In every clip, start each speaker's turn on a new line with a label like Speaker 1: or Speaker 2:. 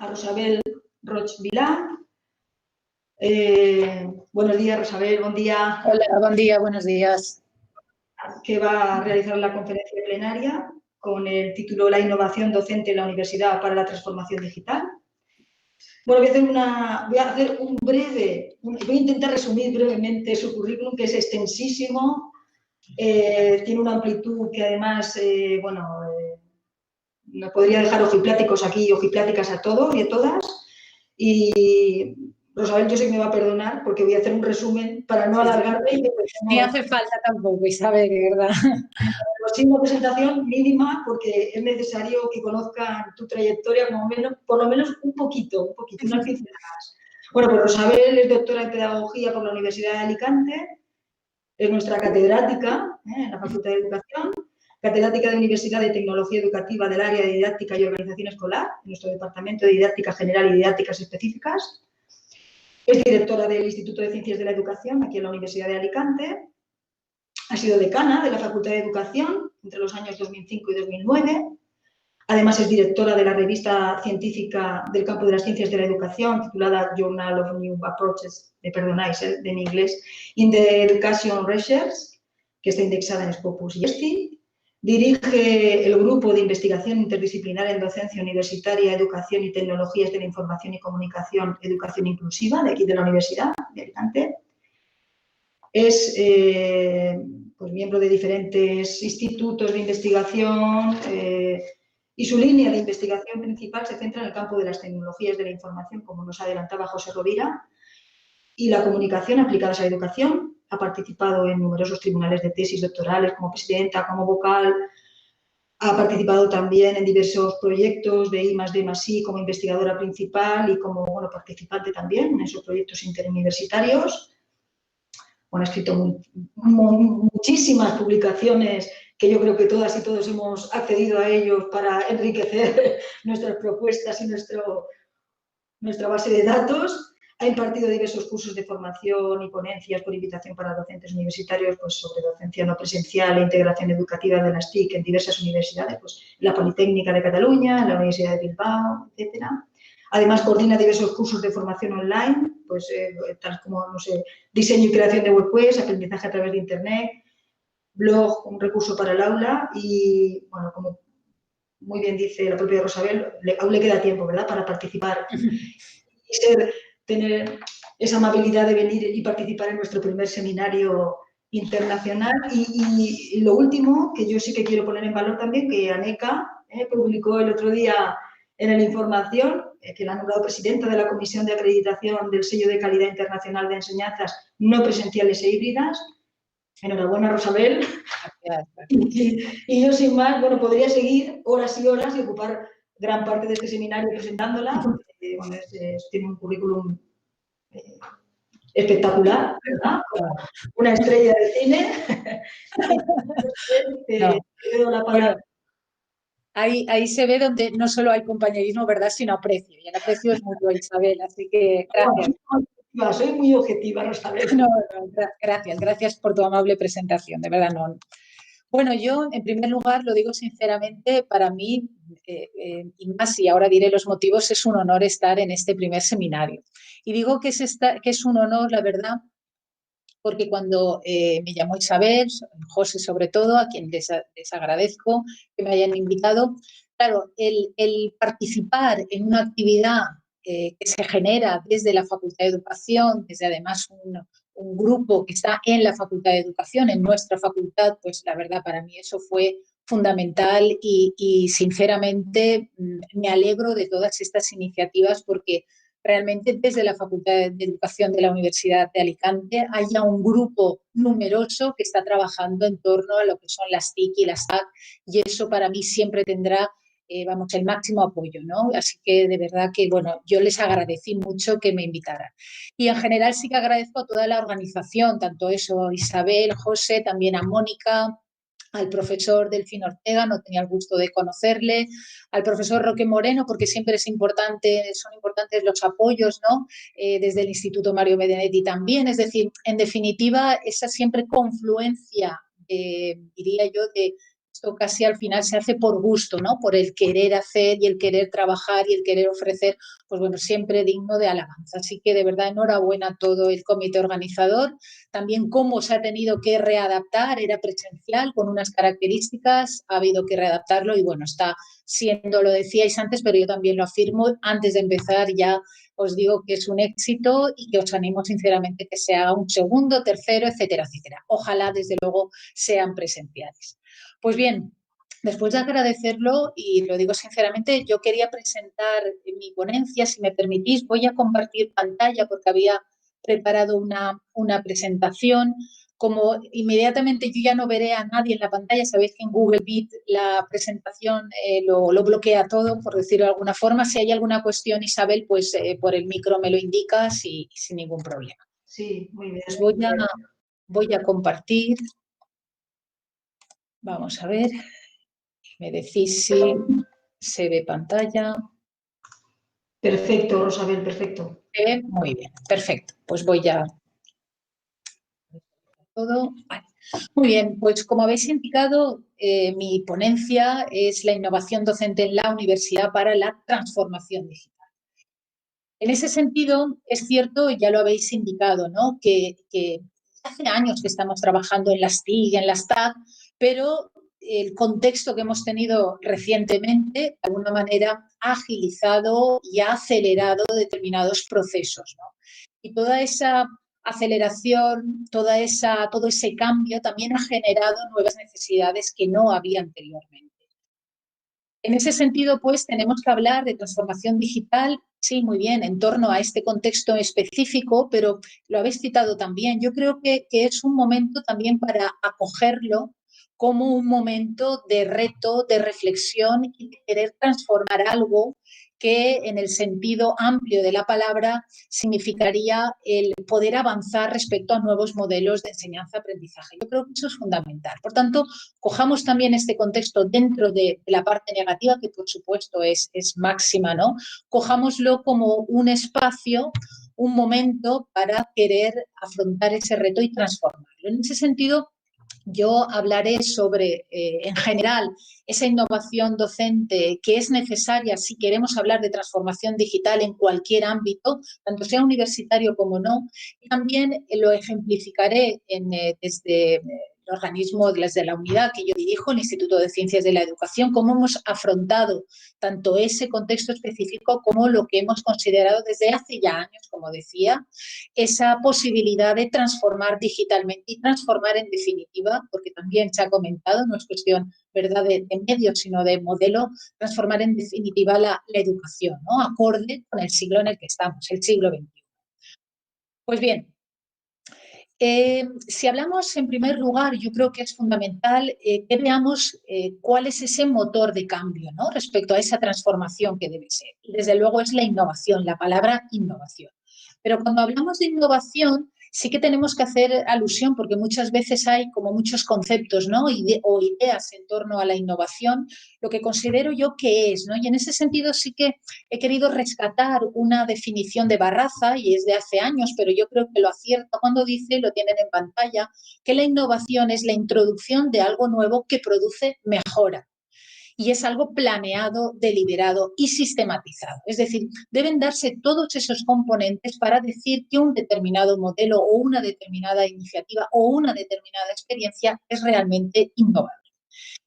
Speaker 1: a Rosabel Roig Vilà. Buenos días, Rosabel, buen día.
Speaker 2: Hola, buen día, buenos días.
Speaker 1: Que va a realizar la conferencia plenaria con el título La innovación docente en la universidad para la transformación digital. Bueno, voy a intentar resumir brevemente su currículum, que es extensísimo, tiene una amplitud que además, me podría dejar ojipláticos aquí y ojipláticas a todos y a todas. Y Rosabel, yo sé que me va a perdonar porque voy a hacer un resumen para no alargarme.
Speaker 2: Ni hace falta tampoco, Isabel, de verdad.
Speaker 1: Sí, una presentación mínima porque es necesario que conozcan tu trayectoria por lo menos un poquito, unas pinceladas. Bueno, pues Rosabel es doctora en Pedagogía por la Universidad de Alicante, es nuestra catedrática en la Facultad de Educación, catedrática de Universidad de Tecnología Educativa del área de Didáctica y Organización Escolar, en nuestro Departamento de Didáctica General y Didácticas Específicas. Es directora del Instituto de Ciencias de la Educación aquí en la Universidad de Alicante. Ha sido decana de la Facultad de Educación entre los años 2005 y 2009. Además, es directora de la revista científica del campo de las ciencias de la educación, titulada Journal of New Approaches, me perdonáis de mi inglés, in the Education Research, que está indexada en Scopus y ESTI. Dirige el grupo de investigación interdisciplinar en docencia universitaria, educación y tecnologías de la información y comunicación, educación inclusiva, de aquí de la Universidad de Alicante. Es pues, miembro de diferentes institutos de investigación y su línea de investigación principal se centra en el campo de las tecnologías de la información, como nos adelantaba José Rovira, y la comunicación aplicadas a la educación. Ha participado en numerosos tribunales de tesis doctorales como presidenta, como vocal. Ha participado también en diversos proyectos de I+D+I como investigadora principal y como participante también en esos proyectos interuniversitarios. Bueno, ha escrito muchísimas publicaciones que yo creo que todas y todos hemos accedido a ellos para enriquecer nuestras propuestas y nuestra base de datos. Ha impartido diversos cursos de formación y ponencias por invitación para docentes universitarios pues, sobre docencia no presencial e integración educativa de las TIC en diversas universidades, pues, en la Politécnica de Cataluña, en la Universidad de Bilbao, etc. Además, coordina diversos cursos de formación online, pues, tal como, no sé, diseño y creación de WordPress, aprendizaje a través de Internet, blog, un recurso para el aula y, bueno, como muy bien dice la propia Rosabel, aún le queda tiempo, ¿verdad?, para participar y tener esa amabilidad de venir y participar en nuestro primer seminario internacional. Y lo último, que yo sí que quiero poner en valor también, que Aneca publicó el otro día en la información, que la ha nombrado presidenta de la Comisión de Acreditación del Sello de Calidad Internacional de Enseñanzas no presenciales e híbridas. Enhorabuena, Rosabel.
Speaker 2: Gracias.
Speaker 1: Y yo, sin más, bueno, podría seguir horas y horas y ocupar gran parte de este seminario presentándola, porque bueno, tiene un currículum espectacular, ¿verdad? Como una estrella de cine. Te doy la palabra.
Speaker 2: Bueno, ahí se ve donde no solo hay compañerismo, ¿verdad?, sino aprecio. Y el aprecio es mutuo, Isabel, así que gracias.
Speaker 1: Soy muy objetiva, Rosabel.
Speaker 2: No, gracias por tu amable presentación, de verdad no. Bueno, yo en primer lugar lo digo sinceramente, para mí, y más, y ahora diré los motivos, es un honor estar en este primer seminario. Y digo que es un honor, la verdad, porque cuando me llamó Isabel, José sobre todo, a quien les agradezco que me hayan invitado, claro, el participar en una actividad que se genera desde la Facultad de Educación, desde además un grupo que está en la Facultad de Educación, en nuestra facultad, pues la verdad para mí eso fue fundamental y sinceramente me alegro de todas estas iniciativas porque realmente desde la Facultad de Educación de la Universidad de Alicante haya un grupo numeroso que está trabajando en torno a lo que son las TIC y las TAC y eso para mí siempre tendrá el máximo apoyo, ¿no? Así que de verdad que, bueno, yo les agradecí mucho que me invitaran. Y en general sí que agradezco a toda la organización, tanto eso, Isabel, José, también a Mónica, al profesor Delfín Ortega, no tenía el gusto de conocerle, al profesor Roque Moreno, porque siempre son importantes los apoyos, ¿no? Desde el Instituto Mario Benedetti también, es decir, en definitiva, esa siempre confluencia, diría yo, de esto casi al final se hace por gusto, ¿no? Por el querer hacer y el querer trabajar y el querer ofrecer, pues bueno, siempre digno de alabanza. Así que de verdad enhorabuena a todo el comité organizador. También cómo se ha tenido que readaptar, era presencial con unas características, ha habido que readaptarlo y bueno, está siendo, lo decíais antes, pero yo también lo afirmo, antes de empezar ya os digo que es un éxito y que os animo sinceramente que se haga un segundo, tercero, etcétera, etcétera. Ojalá, desde luego, sean presenciales. Pues bien, después de agradecerlo, y lo digo sinceramente, yo quería presentar mi ponencia, si me permitís, voy a compartir pantalla porque había preparado una presentación. Como inmediatamente yo ya no veré a nadie en la pantalla, sabéis que en Google Meet la presentación lo bloquea todo, por decirlo de alguna forma. Si hay alguna cuestión, Isabel, pues por el micro me lo indicas y sin ningún problema.
Speaker 1: Sí, muy bien.
Speaker 2: Pues voy a compartir. Vamos a ver. Me decís si se ve pantalla.
Speaker 1: Perfecto, Rosabel, perfecto.
Speaker 2: ¿Se ve? Muy bien, perfecto. Pues voy a... todo. Vale. Muy bien, pues como habéis indicado, mi ponencia es la innovación docente en la universidad para la transformación digital. En ese sentido, es cierto, ya lo habéis indicado, ¿no? que hace años que estamos trabajando en las TIC, en las TAC, pero el contexto que hemos tenido recientemente, de alguna manera, ha agilizado y ha acelerado determinados procesos, ¿no? Y toda esa aceleración, todo ese cambio también ha generado nuevas necesidades que no había anteriormente. En ese sentido, pues, tenemos que hablar de transformación digital, sí, muy bien, en torno a este contexto específico, pero lo habéis citado también. Yo creo que es un momento también para acogerlo como un momento de reto, de reflexión y de querer transformar algo que en el sentido amplio de la palabra significaría el poder avanzar respecto a nuevos modelos de enseñanza-aprendizaje. Yo creo que eso es fundamental. Por tanto, cojamos también este contexto dentro de la parte negativa, que por supuesto es máxima, ¿no? Cojámoslo como un espacio, un momento para querer afrontar ese reto y transformarlo. En ese sentido, yo hablaré sobre, en general, esa innovación docente que es necesaria si queremos hablar de transformación digital en cualquier ámbito, tanto sea universitario como no. Y también lo ejemplificaré desde el organismo desde la unidad que yo dirijo, el Instituto de Ciencias de la Educación, cómo hemos afrontado tanto ese contexto específico como lo que hemos considerado desde hace ya años, como decía, esa posibilidad de transformar digitalmente y transformar en definitiva, porque también se ha comentado, no es cuestión, ¿verdad?, de medios, sino de modelo, transformar en definitiva la educación, ¿no?, acorde con el siglo en el que estamos, el siglo XXI. Pues bien, si hablamos en primer lugar, yo creo que es fundamental que veamos cuál es ese motor de cambio, ¿no?, respecto a esa transformación que debe ser. Y desde luego es la innovación, la palabra innovación. Pero cuando hablamos de innovación, sí que tenemos que hacer alusión, porque muchas veces hay como muchos conceptos, ¿no?, o ideas en torno a la innovación, lo que considero yo que es, ¿no? Y en ese sentido sí que he querido rescatar una definición de Barraza, y es de hace años, pero yo creo que lo acierta cuando dice, lo tienen en pantalla, que la innovación es la introducción de algo nuevo que produce mejora. Y es algo planeado, deliberado y sistematizado. Es decir, deben darse todos esos componentes para decir que un determinado modelo o una determinada iniciativa o una determinada experiencia es realmente innovadora.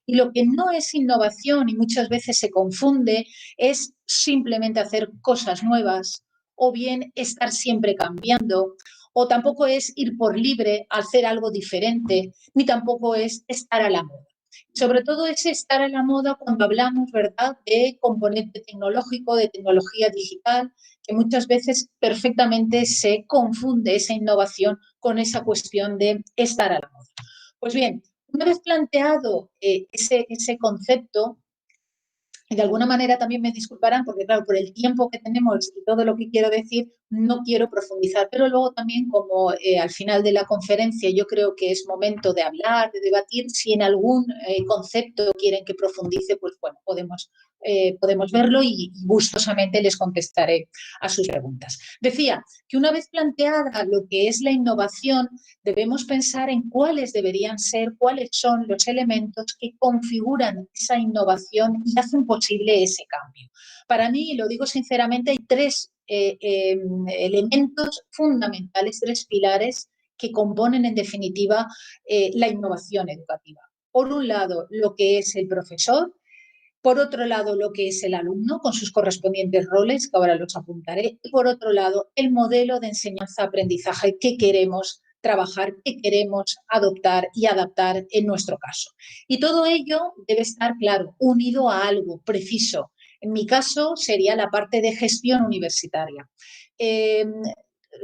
Speaker 2: Y lo que no es innovación y muchas veces se confunde es simplemente hacer cosas nuevas o bien estar siempre cambiando, o tampoco es ir por libre a hacer algo diferente, ni tampoco es estar a la moda. Sobre todo es estar a la moda cuando hablamos, ¿verdad?, de componente tecnológico, de tecnología digital, que muchas veces perfectamente se confunde esa innovación con esa cuestión de estar a la moda. Pues bien, una vez planteado ese concepto, y de alguna manera también me disculparán porque, claro, por el tiempo que tenemos y todo lo que quiero decir, no quiero profundizar, pero luego también como al final de la conferencia yo creo que es momento de hablar, de debatir, si en algún concepto quieren que profundice, pues bueno, podemos verlo y gustosamente les contestaré a sus preguntas. Decía que una vez planteada lo que es la innovación, debemos pensar en cuáles deberían ser, cuáles son los elementos que configuran esa innovación y hacen posible ese cambio. Para mí, y lo digo sinceramente, hay tres elementos fundamentales, tres pilares que componen en definitiva la innovación educativa. Por un lado, lo que es el profesor. Por otro lado, lo que es el alumno con sus correspondientes roles, que ahora los apuntaré. Y por otro lado, el modelo de enseñanza-aprendizaje que queremos trabajar, que queremos adoptar y adaptar en nuestro caso. Y todo ello debe estar, claro, unido a algo preciso. En mi caso sería la parte de gestión universitaria.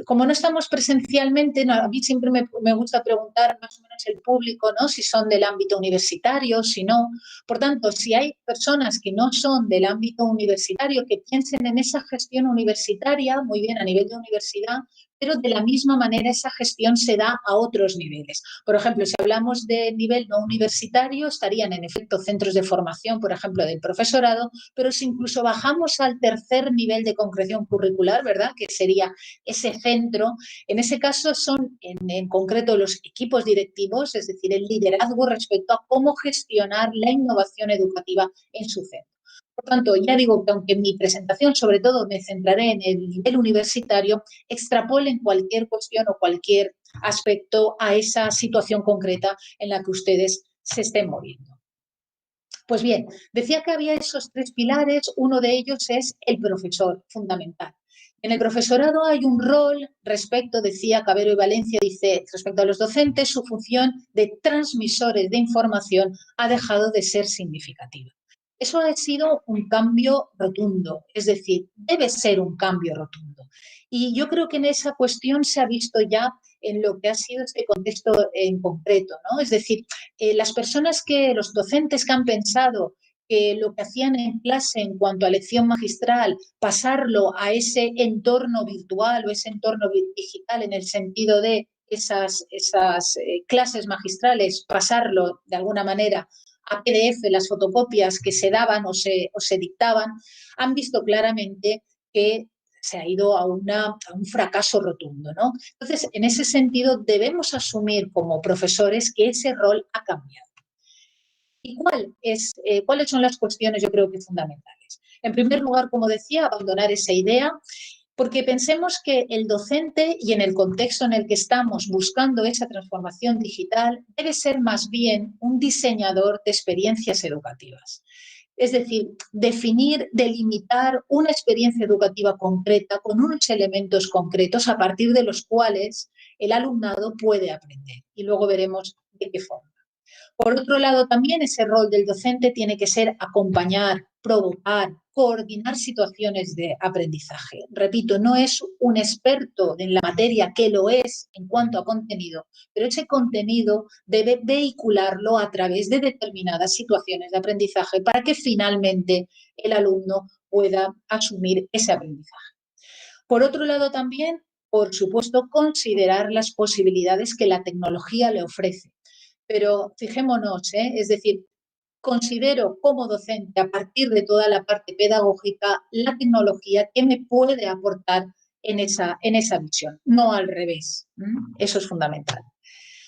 Speaker 2: Como no estamos presencialmente, no, a mí siempre me gusta preguntar más o menos el público, ¿no? Si son del ámbito universitario, si no. Por tanto, si hay personas que no son del ámbito universitario, que piensen en esa gestión universitaria, muy bien, a nivel de universidad, pero de la misma manera esa gestión se da a otros niveles. Por ejemplo, si hablamos de nivel no universitario, estarían en efecto centros de formación, por ejemplo, del profesorado, pero si incluso bajamos al tercer nivel de concreción curricular, ¿verdad?, que sería ese centro, en ese caso son en concreto los equipos directivos, es decir, el liderazgo respecto a cómo gestionar la innovación educativa en su centro. Por tanto, ya digo que aunque en mi presentación sobre todo me centraré en el nivel universitario, extrapolen cualquier cuestión o cualquier aspecto a esa situación concreta en la que ustedes se estén moviendo. Pues bien, decía que había esos tres pilares, uno de ellos es el profesor, fundamental. En el profesorado hay un rol respecto, decía Cabero y Valencia, dice, respecto a los docentes, su función de transmisores de información ha dejado de ser significativa. Eso ha sido un cambio rotundo, es decir, debe ser un cambio rotundo. Y yo creo que en esa cuestión se ha visto ya en lo que ha sido este contexto en concreto, ¿no? Es decir, las personas los docentes que han pensado que lo que hacían en clase en cuanto a lección magistral, pasarlo a ese entorno virtual o ese entorno digital en el sentido de esas clases magistrales, pasarlo de alguna manera a PDF, las fotocopias que se daban o se dictaban, han visto claramente que se ha ido a un fracaso rotundo, ¿no? Entonces, en ese sentido, debemos asumir como profesores que ese rol ha cambiado. ¿Y cuáles son las cuestiones, yo creo que fundamentales? En primer lugar, como decía, abandonar esa idea, porque pensemos que el docente y en el contexto en el que estamos buscando esa transformación digital debe ser más bien un diseñador de experiencias educativas. Es decir, definir, delimitar una experiencia educativa concreta con unos elementos concretos a partir de los cuales el alumnado puede aprender. Y luego veremos de qué forma. Por otro lado, también ese rol del docente tiene que ser acompañar, provocar, coordinar situaciones de aprendizaje. Repito, no es un experto en la materia, que lo es en cuanto a contenido, pero ese contenido debe vehicularlo a través de determinadas situaciones de aprendizaje para que finalmente el alumno pueda asumir ese aprendizaje. Por otro lado, también, por supuesto, considerar las posibilidades que la tecnología le ofrece. Pero fijémonos, es decir, considero como docente, a partir de toda la parte pedagógica, la tecnología que me puede aportar en esa visión, no al revés. Eso es fundamental.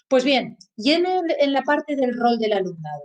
Speaker 2: Pues bien, y en la parte del rol del alumnado.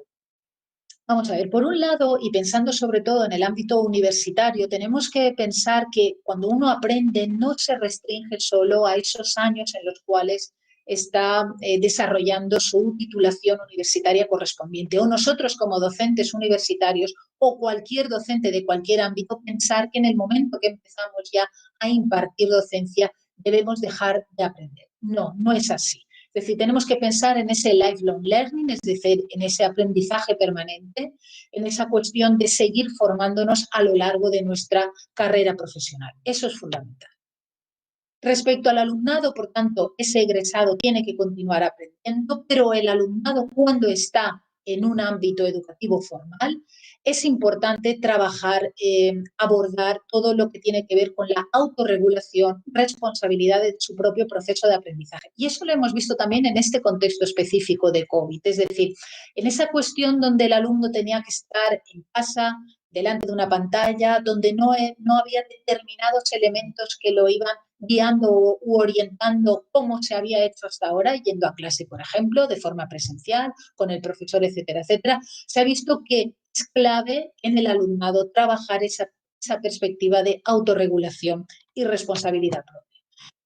Speaker 2: Vamos a ver, por un lado, y pensando sobre todo en el ámbito universitario, tenemos que pensar que cuando uno aprende no se restringe solo a esos años en los cuales está desarrollando su titulación universitaria correspondiente. O nosotros como docentes universitarios o cualquier docente de cualquier ámbito, pensar que en el momento que empezamos ya a impartir docencia debemos dejar de aprender. No, no es así. Es decir, tenemos que pensar en ese lifelong learning, es decir, en ese aprendizaje permanente, en esa cuestión de seguir formándonos a lo largo de nuestra carrera profesional. Eso es fundamental. Respecto al alumnado, por tanto, ese egresado tiene que continuar aprendiendo, pero el alumnado, cuando está en un ámbito educativo formal, es importante trabajar, abordar todo lo que tiene que ver con la autorregulación, responsabilidad de su propio proceso de aprendizaje. Y eso lo hemos visto también en este contexto específico de COVID, es decir, en esa cuestión donde el alumno tenía que estar en casa, delante de una pantalla, donde no había determinados elementos que lo iban guiando u orientando cómo se había hecho hasta ahora, yendo a clase, por ejemplo, de forma presencial, con el profesor, etcétera, etcétera. Se ha visto que es clave en el alumnado trabajar esa perspectiva de autorregulación y responsabilidad propia.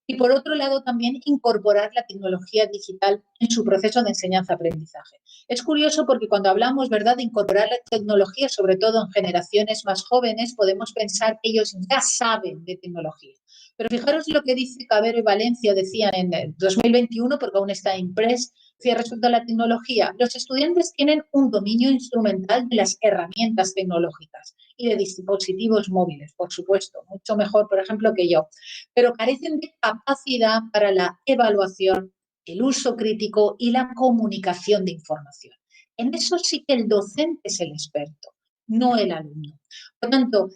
Speaker 2: Y por otro lado, también incorporar la tecnología digital en su proceso de enseñanza-aprendizaje. Es curioso porque cuando hablamos, ¿verdad?, de incorporar la tecnología, sobre todo en generaciones más jóvenes, podemos pensar que ellos ya saben de tecnología. Pero fijaros lo que dice Cabero y Valencia, decían en 2021, porque aún está impreso, respecto a la tecnología. Los estudiantes tienen un dominio instrumental de las herramientas tecnológicas y de dispositivos móviles, por supuesto, mucho mejor, por ejemplo, que yo, pero carecen de capacidad para la evaluación, el uso crítico y la comunicación de información. En eso sí que el docente es el experto, no el alumno. Por lo tanto,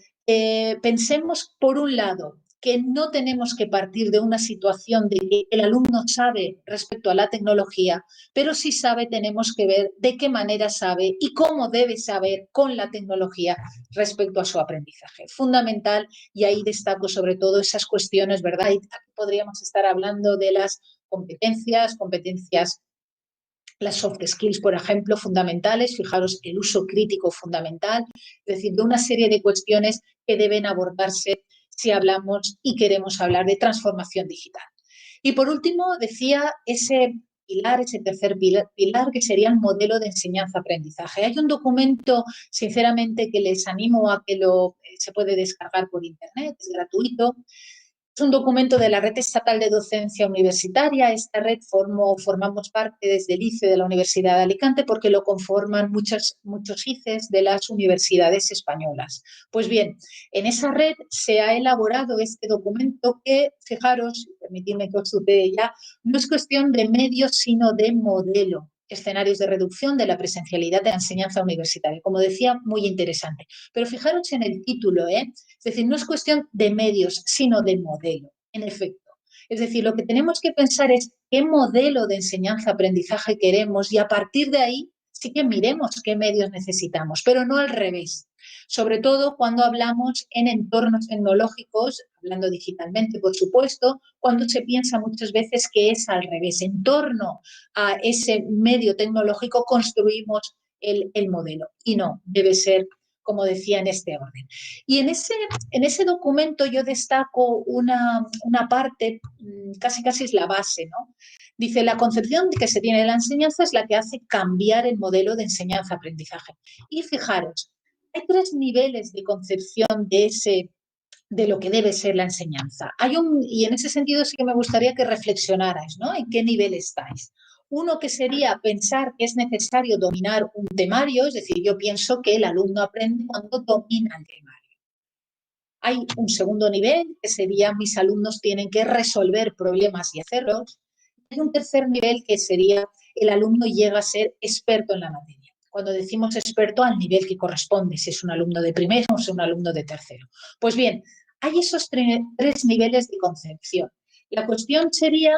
Speaker 2: pensemos, por un lado, que no tenemos que partir de una situación de que el alumno sabe respecto a la tecnología, pero si sabe tenemos que ver de qué manera sabe y cómo debe saber con la tecnología respecto a su aprendizaje. Fundamental, y ahí destaco sobre todo esas cuestiones, ¿verdad? Y aquí podríamos estar hablando de las competencias, las soft skills, por ejemplo, fundamentales, fijaros, el uso crítico fundamental, es decir, de una serie de cuestiones que deben abordarse si hablamos y queremos hablar de transformación digital. Y por último, decía ese tercer pilar, que sería el modelo de enseñanza-aprendizaje. Hay un documento, sinceramente, que les animo a que se puede descargar por internet, es gratuito. Es un documento de la Red Estatal de Docencia Universitaria. Esta red formamos parte desde el ICE de la Universidad de Alicante porque lo conforman muchos ICES de las universidades españolas. Pues bien, en esa red se ha elaborado este documento que, fijaros, permitidme que os supere ya, no es cuestión de medios, sino de modelo. Escenarios de reducción de la presencialidad de la enseñanza universitaria. Como decía, muy interesante. Pero fijaros en el título, es decir, no es cuestión de medios, sino de modelo, en efecto. Es decir, lo que tenemos que pensar es qué modelo de enseñanza-aprendizaje queremos y a partir de ahí sí que miremos qué medios necesitamos, pero no al revés. Sobre todo cuando hablamos en entornos tecnológicos, hablando digitalmente, por supuesto, cuando se piensa muchas veces que es al revés. En torno a ese medio tecnológico construimos el modelo y no, debe ser, como decía, en este orden. Y en ese documento yo destaco una parte, casi es la base, ¿no? Dice, la concepción que se tiene de la enseñanza es la que hace cambiar el modelo de enseñanza-aprendizaje. Y fijaros, hay 3 niveles de concepción de lo que debe ser la enseñanza. Y en ese sentido sí que me gustaría que reflexionarais, ¿no? ¿En qué nivel estáis? Uno que sería pensar que es necesario dominar un temario, es decir, yo pienso que el alumno aprende cuando domina el temario. Hay un segundo nivel, que sería mis alumnos tienen que resolver problemas y hacerlos. Hay un tercer nivel, que sería el alumno llega a ser experto en la materia. Cuando decimos experto, al nivel que corresponde, si es un alumno de primero o si es un alumno de tercero. Pues bien, hay esos 3 niveles de concepción. La cuestión sería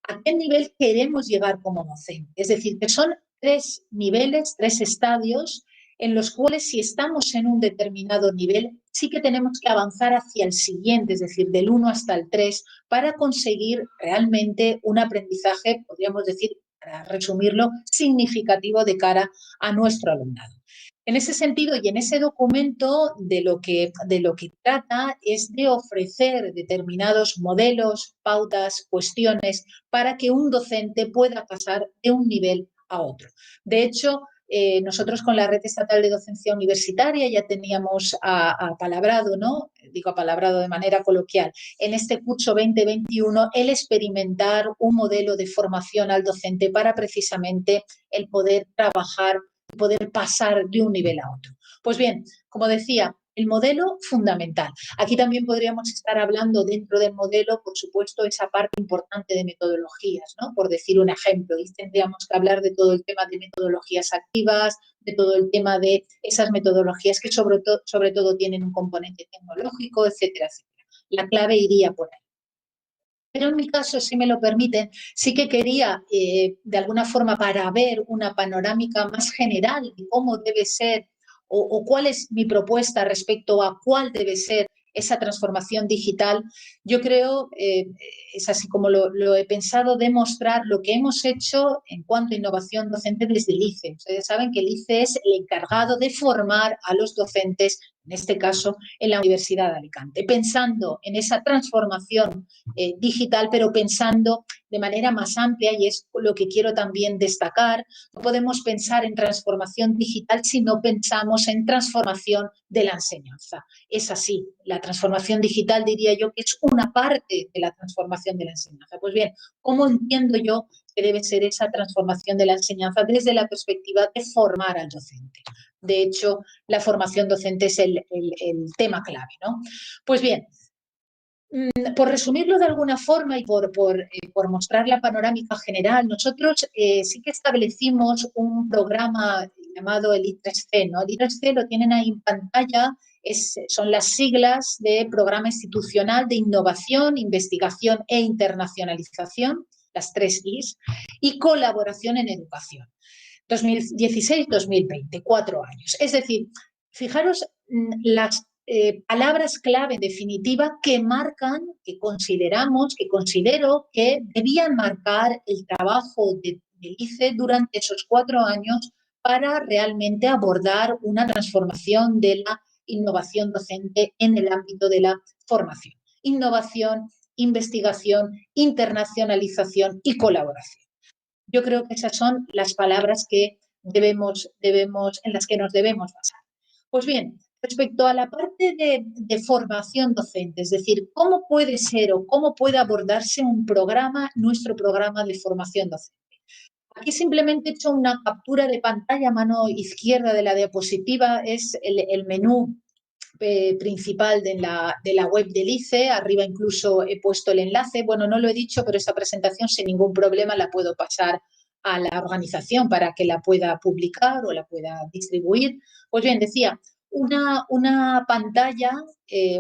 Speaker 2: a qué nivel queremos llegar como docente. Es decir, que son 3 niveles, 3 estadios en los cuales si estamos en un determinado nivel, sí que tenemos que avanzar hacia el siguiente, es decir, del 1 hasta el 3, para conseguir realmente un aprendizaje, podríamos decir, para resumirlo, significativo de cara a nuestro alumnado. En ese sentido y en ese documento de lo que trata es de ofrecer determinados modelos, pautas, cuestiones para que un docente pueda pasar de un nivel a otro. De hecho, nosotros con la Red Estatal de Docencia Universitaria ya teníamos apalabrado, ¿no? Digo apalabrado de manera coloquial, en este curso 2021 el experimentar un modelo de formación al docente para precisamente el poder trabajar, poder pasar de un nivel a otro. Pues bien, como decía, el modelo fundamental. Aquí también podríamos estar hablando dentro del modelo, por supuesto, esa parte importante de metodologías, ¿no? Por decir un ejemplo, y tendríamos que hablar de todo el tema de metodologías activas, de todo el tema de esas metodologías que sobre todo tienen un componente tecnológico, etcétera, etcétera. La clave iría por ahí. Pero en mi caso, si me lo permiten, sí que quería, de alguna forma, para ver una panorámica más general de cómo debe ser o cuál es mi propuesta respecto a cuál debe ser esa transformación digital, yo creo, es así como lo he pensado, demostrar lo que hemos hecho en cuanto a innovación docente desde el ICE. Ustedes saben que el ICE es el encargado de formar a los docentes, en este caso, en la Universidad de Alicante, pensando en esa transformación digital, pero pensando de manera más amplia, y es lo que quiero también destacar. No podemos pensar en transformación digital si no pensamos en transformación de la enseñanza. Es así, la transformación digital diría yo que es una parte de la transformación de la enseñanza. Pues bien, ¿cómo entiendo yo que debe ser esa transformación de la enseñanza desde la perspectiva de formar al docente? De hecho, la formación docente es el tema clave, ¿no? Pues bien, por resumirlo de alguna forma y por mostrar la panorámica general, nosotros sí que establecimos un programa llamado el I3C, ¿no? El I3C lo tienen ahí en pantalla, son las siglas de Programa Institucional de Innovación, Investigación e Internacionalización, las 3 Is, y Colaboración en Educación. 2016-2020, 4 años. Es decir, fijaros las palabras clave en definitiva que marcan, que considero que debían marcar el trabajo del ICE durante esos 4 años para realmente abordar una transformación de la innovación docente en el ámbito de la formación. Innovación, investigación, internacionalización y colaboración. Yo creo que esas son las palabras que en las que nos debemos basar. Pues bien, respecto a la parte de formación docente, es decir, cómo puede ser o cómo puede abordarse un programa, nuestro programa de formación docente. Aquí simplemente he hecho una captura de pantalla a mano izquierda de la diapositiva, es el menú principal de la web del ICE. Arriba incluso he puesto el enlace. Bueno, no lo he dicho, pero esta presentación sin ningún problema la puedo pasar a la organización para que la pueda publicar o la pueda distribuir. Pues bien, decía, una pantalla,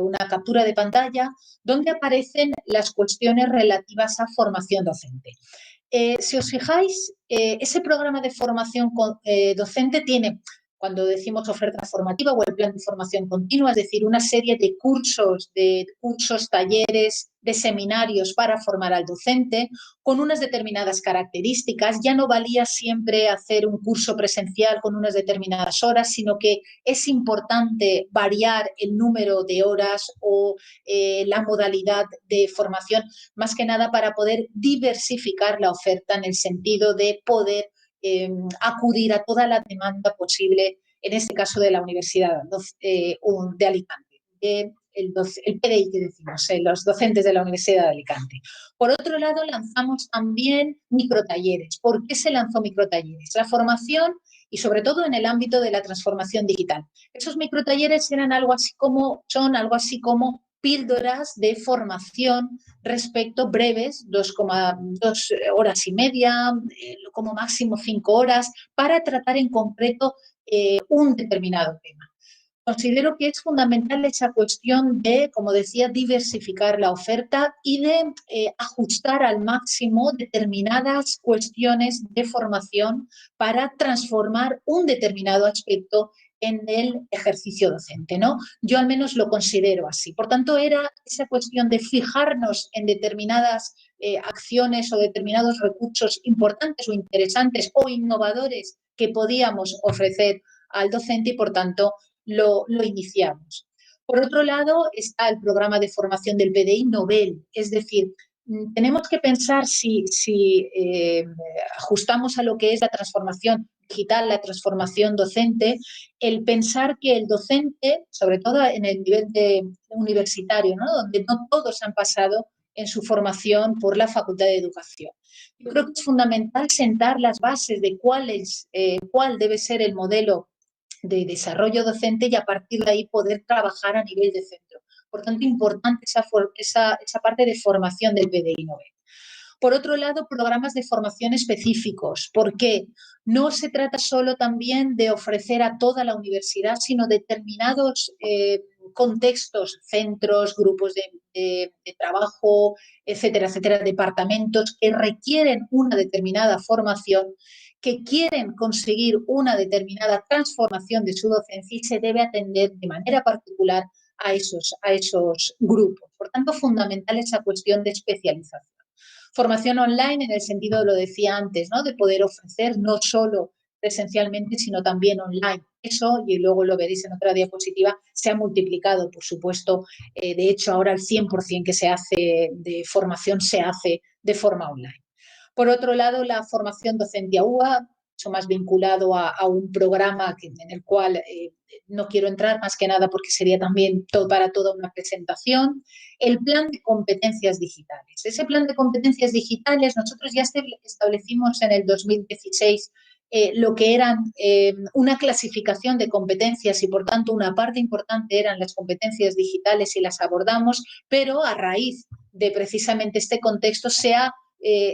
Speaker 2: una captura de pantalla donde aparecen las cuestiones relativas a formación docente. Si os fijáis, ese programa de formación docente tiene, cuando decimos oferta formativa o el plan de formación continua, es decir, una serie de cursos, talleres, de seminarios para formar al docente con unas determinadas características. Ya no valía siempre hacer un curso presencial con unas determinadas horas, sino que es importante variar el número de horas o la modalidad de formación, más que nada para poder diversificar la oferta en el sentido de poder acudir a toda la demanda posible, en este caso de la Universidad de Alicante, el PDI que decimos, los docentes de la Universidad de Alicante. Por otro lado, lanzamos también microtalleres. ¿Por qué se lanzó microtalleres? La formación y sobre todo en el ámbito de la transformación digital. Esos microtalleres son algo así como píldoras de formación respecto breves, 2,2 horas y media, como máximo 5 horas, para tratar en concreto un determinado tema. Considero que es fundamental esa cuestión de, como decía, diversificar la oferta y de ajustar al máximo determinadas cuestiones de formación para transformar un determinado aspecto en el ejercicio docente, ¿no? Yo al menos lo considero así. Por tanto, era esa cuestión de fijarnos en determinadas acciones o determinados recursos importantes o interesantes o innovadores que podíamos ofrecer al docente y, por tanto, lo iniciamos. Por otro lado, está el programa de formación del PDI Nobel, es decir, tenemos que pensar si ajustamos a lo que es la transformación digital, la transformación docente, el pensar que el docente, sobre todo en el nivel universitario, ¿no? Donde no todos han pasado en su formación por la Facultad de Educación. Yo creo que es fundamental sentar las bases de cuál debe ser el modelo de desarrollo docente y a partir de ahí poder trabajar a nivel de centro. Por tanto, importante esa parte de formación del PDI Nobel. Por otro lado, programas de formación específicos. ¿Por qué? No se trata solo también de ofrecer a toda la universidad, sino determinados contextos, centros, grupos de trabajo, etcétera, etcétera, departamentos que requieren una determinada formación que quieren conseguir una determinada transformación de su docencia y se debe atender de manera particular a esos grupos. Por tanto, fundamental esa cuestión de especialización. Formación online en el sentido, lo decía antes, ¿no?, de poder ofrecer no solo presencialmente, sino también online. Eso, y luego lo veréis en otra diapositiva, se ha multiplicado, por supuesto. De hecho, ahora el 100% que se hace de formación se hace de forma online. Por otro lado, la formación docente AUA, mucho más vinculado a un programa en el cual no quiero entrar más que nada porque sería también para toda una presentación. El plan de competencias digitales. Ese plan de competencias digitales nosotros ya establecimos en el 2016 lo que eran una clasificación de competencias y, por tanto, una parte importante eran las competencias digitales y las abordamos, pero a raíz de precisamente este contexto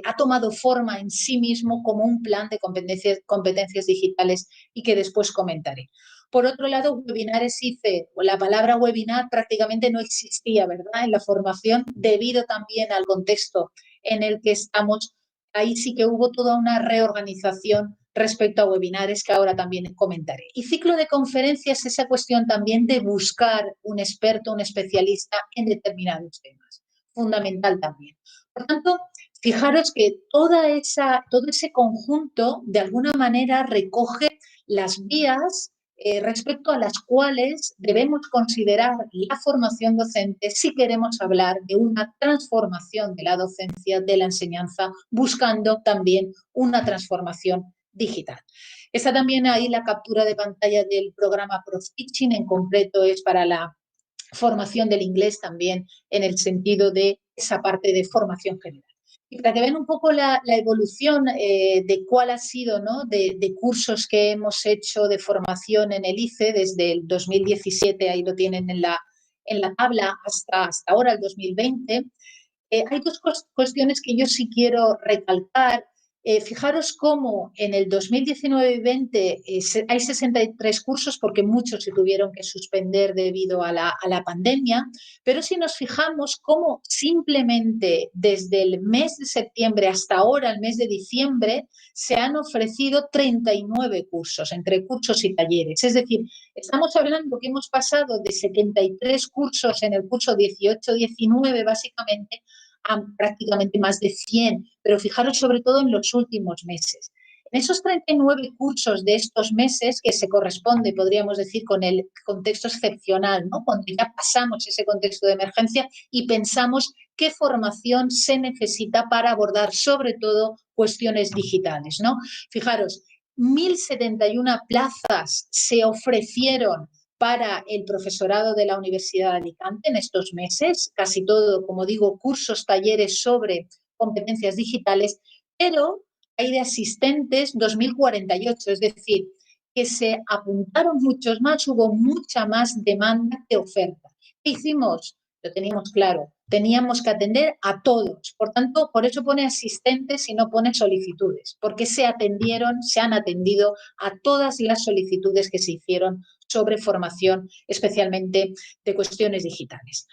Speaker 2: ha tomado forma en sí mismo como un plan de competencias digitales y que después comentaré. Por otro lado, webinares ICE, la palabra webinar prácticamente no existía, ¿verdad?, en la formación, debido también al contexto en el que estamos. Ahí sí que hubo toda una reorganización respecto a webinares que ahora también comentaré. Y ciclo de conferencias, esa cuestión también de buscar un experto, un especialista en determinados temas. Fundamental también. Por tanto, fijaros que todo ese conjunto de alguna manera recoge las vías respecto a las cuales debemos considerar la formación docente si queremos hablar de una transformación de la docencia, de la enseñanza, buscando también una transformación digital. Está también ahí la captura de pantalla del programa ProfTeaching, en concreto es para la formación del inglés también en el sentido de esa parte de formación general. Y para que vean un poco la evolución de cuál ha sido, ¿no?, de cursos que hemos hecho de formación en el ICE desde el 2017, ahí lo tienen en la tabla, hasta ahora, el 2020, hay dos cuestiones que yo sí quiero recalcar. Fijaros cómo en el 2019 y 20 hay 63 cursos porque muchos se tuvieron que suspender debido a la pandemia, pero si nos fijamos cómo simplemente desde el mes de septiembre hasta ahora, el mes de diciembre, se han ofrecido 39 cursos, entre cursos y talleres. Es decir, estamos hablando que hemos pasado de 73 cursos en el curso 18-19 básicamente a prácticamente más de 100, pero fijaros sobre todo en los últimos meses. En esos 39 cursos de estos meses, que se corresponde, podríamos decir, con el contexto excepcional, ¿no?, cuando ya pasamos ese contexto de emergencia y pensamos qué formación se necesita para abordar sobre todo cuestiones digitales, ¿no? Fijaros, 1.071 plazas se ofrecieron para el profesorado de la Universidad de Alicante en estos meses, casi todo, como digo, cursos, talleres sobre competencias digitales, pero hay de asistentes 2.048, es decir, que se apuntaron muchos más, hubo mucha más demanda que oferta. ¿Qué hicimos? Lo teníamos claro, teníamos que atender a todos. Por tanto, por eso pone asistentes y no pone solicitudes, porque se han atendido a todas las solicitudes que se hicieron sobre formación, especialmente de cuestiones digitales.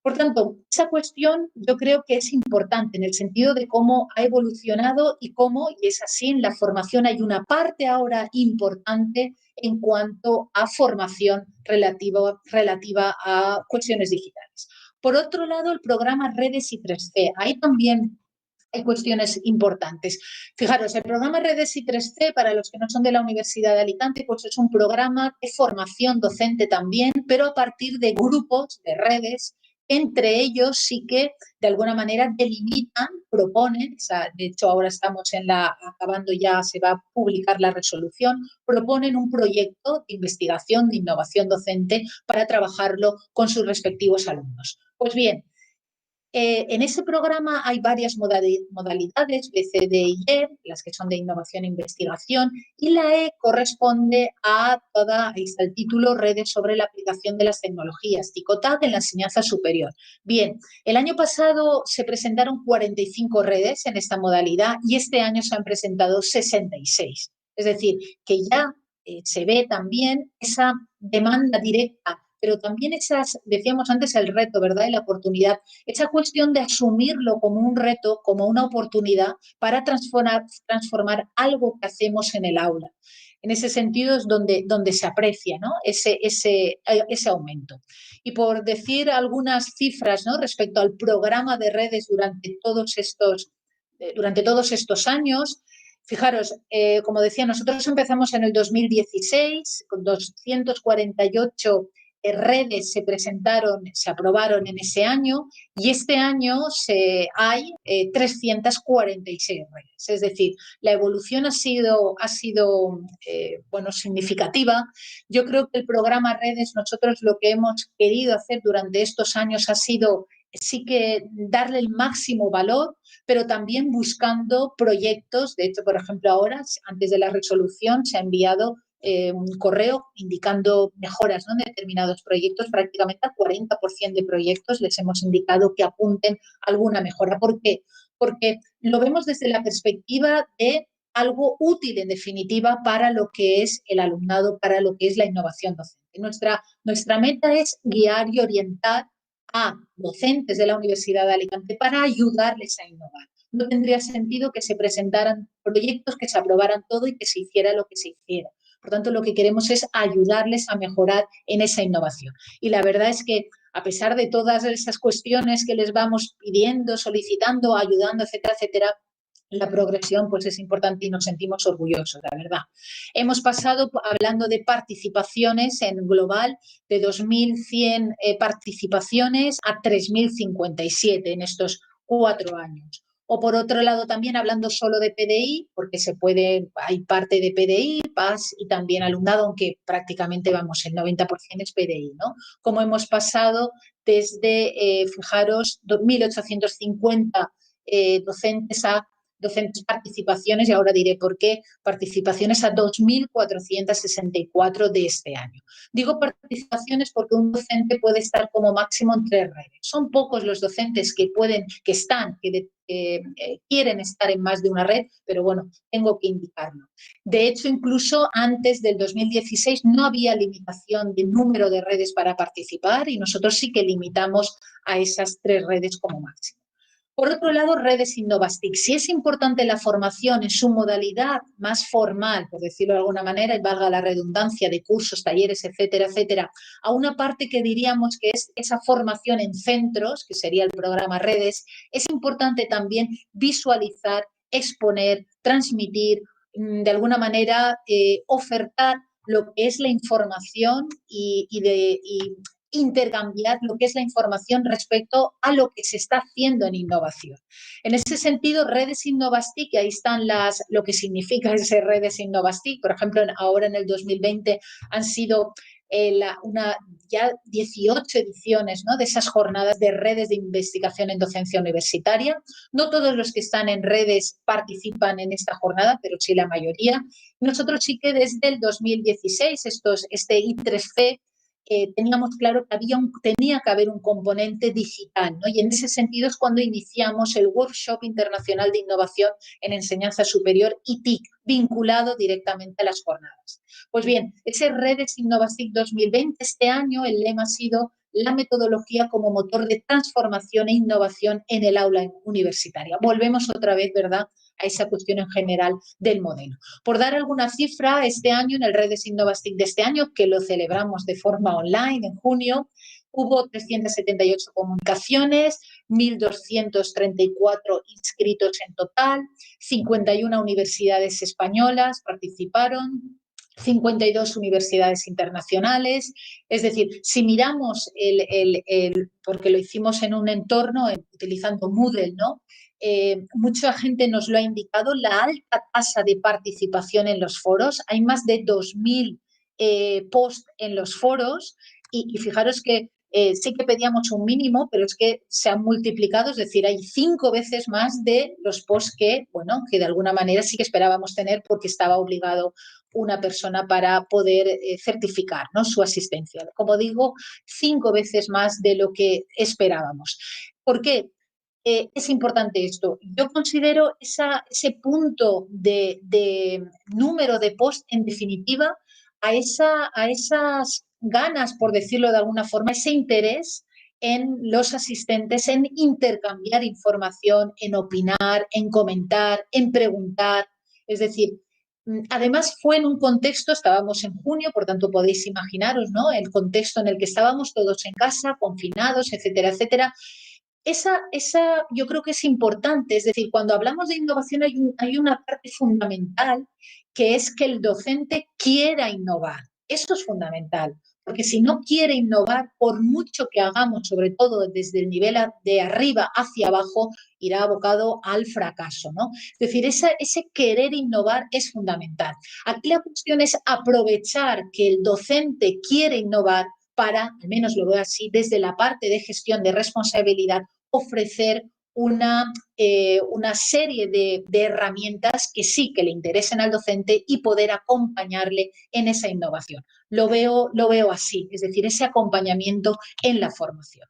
Speaker 2: Por tanto, esa cuestión yo creo que es importante en el sentido de cómo ha evolucionado y cómo, y es así, en la formación hay una parte ahora importante en cuanto a formación relativa a cuestiones digitales. Por otro lado, el programa Redes y 3C. Ahí también hay cuestiones importantes. Fijaros, el programa Redes y 3C, para los que no son de la Universidad de Alicante, pues es un programa de formación docente también, pero a partir de grupos, de redes. Entre ellos sí que de alguna manera delimitan, proponen, o sea, de hecho ahora estamos acabando ya, se va a publicar la resolución, proponen un proyecto de investigación, de innovación docente para trabajarlo con sus respectivos alumnos. Pues bien, en ese programa hay varias modalidades, B, C, D y E, las que son de innovación e investigación, y la E corresponde a ahí está el título, Redes sobre la aplicación de las tecnologías, TICOTAC en la enseñanza superior. Bien, el año pasado se presentaron 45 redes en esta modalidad y este año se han presentado 66. Es decir, que ya se ve también esa demanda directa pero también decíamos antes, el reto, ¿verdad? Y la oportunidad, esa cuestión de asumirlo como un reto, como una oportunidad para transformar algo que hacemos en el aula. En ese sentido es donde se aprecia, ¿no? ese aumento. Y por decir algunas cifras, ¿no?, respecto al programa de redes durante todos estos años, fijaros, como decía, nosotros empezamos en el 2016 con 248 redes se aprobaron en ese año, y este año hay 346 redes. Es decir, la evolución ha sido significativa. Yo creo que el programa Redes, nosotros lo que hemos querido hacer durante estos años ha sido sí que darle el máximo valor, pero también buscando proyectos. De hecho, por ejemplo, ahora, antes de la resolución, se ha enviado un correo indicando mejoras, ¿no?, en determinados proyectos. Prácticamente al 40% de proyectos les hemos indicado que apunten alguna mejora. ¿Por qué? Porque lo vemos desde la perspectiva de algo útil, en definitiva, para lo que es el alumnado, para lo que es la innovación docente. Nuestra meta es guiar y orientar a docentes de la Universidad de Alicante para ayudarles a innovar. No tendría sentido que se presentaran proyectos, que se aprobaran todo y que se hiciera lo que se hiciera. Por tanto, lo que queremos es ayudarles a mejorar en esa innovación. Y la verdad es que, a pesar de todas esas cuestiones que les vamos pidiendo, solicitando, ayudando, etcétera, etcétera, la progresión pues es importante y nos sentimos orgullosos, la verdad. Hemos pasado, hablando de participaciones en global, de 2.100 participaciones a 3.057 en estos 4 años. O por otro lado, también hablando solo de PDI, porque hay parte de PDI, PAS y también alumnado, aunque prácticamente el 90% es PDI, ¿no? Como hemos pasado desde, fijaros, 2.850 docentes participaciones, y ahora diré por qué, participaciones a 2.464 de este año. Digo participaciones porque un docente puede estar como máximo en 3 redes. Son pocos los docentes que quieren estar en más de una red, pero bueno, tengo que indicarlo. De hecho, incluso antes del 2016 no había limitación de número de redes para participar, y nosotros sí que limitamos a esas 3 redes como máximo. Por otro lado, redes Innovastic. Si es importante la formación en su modalidad más formal, por decirlo de alguna manera, y valga la redundancia, de cursos, talleres, etcétera, etcétera, a una parte que diríamos que es esa formación en centros, que sería el programa Redes, es importante también visualizar, exponer, transmitir, de alguna manera ofertar lo que es la información y intercambiar lo que es la información respecto a lo que se está haciendo en innovación. En ese sentido, redes Innovastic, ahí están lo que significa ser redes Innovastic. Por ejemplo, ahora en el 2020 han sido ya 18 ediciones, ¿no?, de esas jornadas de redes de investigación en docencia universitaria. No todos los que están en redes participan en esta jornada, pero sí la mayoría. Nosotros sí que desde el 2016, este I3C, teníamos claro que tenía que haber un componente digital, ¿no? Y en ese sentido es cuando iniciamos el Workshop Internacional de Innovación en Enseñanza Superior, ITIC, vinculado directamente a las jornadas. Pues bien, ese Redes Innovastic 2020, este año el lema ha sido la metodología como motor de transformación e innovación en el aula universitaria. Volvemos otra vez, ¿verdad?, a esa cuestión en general del modelo. Por dar alguna cifra, este año, en el Redes Innovastic de este año, que lo celebramos de forma online en junio, hubo 378 comunicaciones, 1.234 inscritos en total, 51 universidades españolas participaron, 52 universidades internacionales. Es decir, si miramos porque lo hicimos en un entorno utilizando Moodle, ¿no? Mucha gente nos lo ha indicado, la alta tasa de participación en los foros. Hay más de 2.000 posts en los foros, y fijaros que sí que pedíamos un mínimo, pero es que se han multiplicado, es decir, hay 5 veces más de los posts que de alguna manera sí que esperábamos tener, porque estaba obligado una persona para poder certificar, ¿no?, su asistencia. Como digo, 5 veces más de lo que esperábamos. ¿Por qué? Es importante esto. Yo considero ese punto de número de post, en definitiva, a esas ganas, por decirlo de alguna forma, ese interés en los asistentes, en intercambiar información, en opinar, en comentar, en preguntar. Es decir, además fue en un contexto, estábamos en junio, por tanto podéis imaginaros, ¿no?, el contexto en el que estábamos todos en casa, confinados, etcétera, etcétera. Esa yo creo que es importante, es decir, cuando hablamos de innovación hay una parte fundamental que es que el docente quiera innovar. Eso es fundamental, porque si no quiere innovar, por mucho que hagamos, sobre todo desde el nivel de arriba hacia abajo, irá abocado al fracaso, ¿no? Es decir, ese querer innovar es fundamental. Aquí la cuestión es aprovechar que el docente quiere innovar para, al menos lo veo así, desde la parte de gestión de responsabilidad, ofrecer una serie de herramientas que sí que le interesen al docente y poder acompañarle en esa innovación. Lo veo así, es decir, ese acompañamiento en la formación.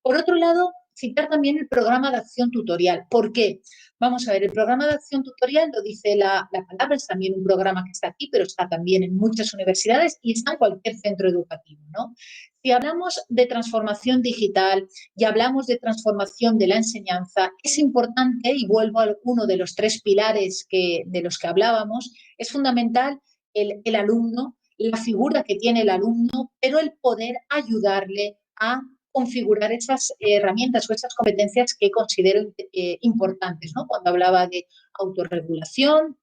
Speaker 2: Por otro lado, citar también el programa de acción tutorial. ¿Por qué? Vamos a ver, el programa de acción tutorial lo dice la palabra, es también un programa que está aquí, pero está también en muchas universidades y está en cualquier centro educativo, ¿no? Si hablamos de transformación digital y hablamos de transformación de la enseñanza, es importante, y vuelvo a uno de los 3 pilares de los que hablábamos, es fundamental el alumno, la figura que tiene el alumno, pero el poder ayudarle a configurar esas herramientas o esas competencias que considero importantes, ¿no? Cuando hablaba de autorregulación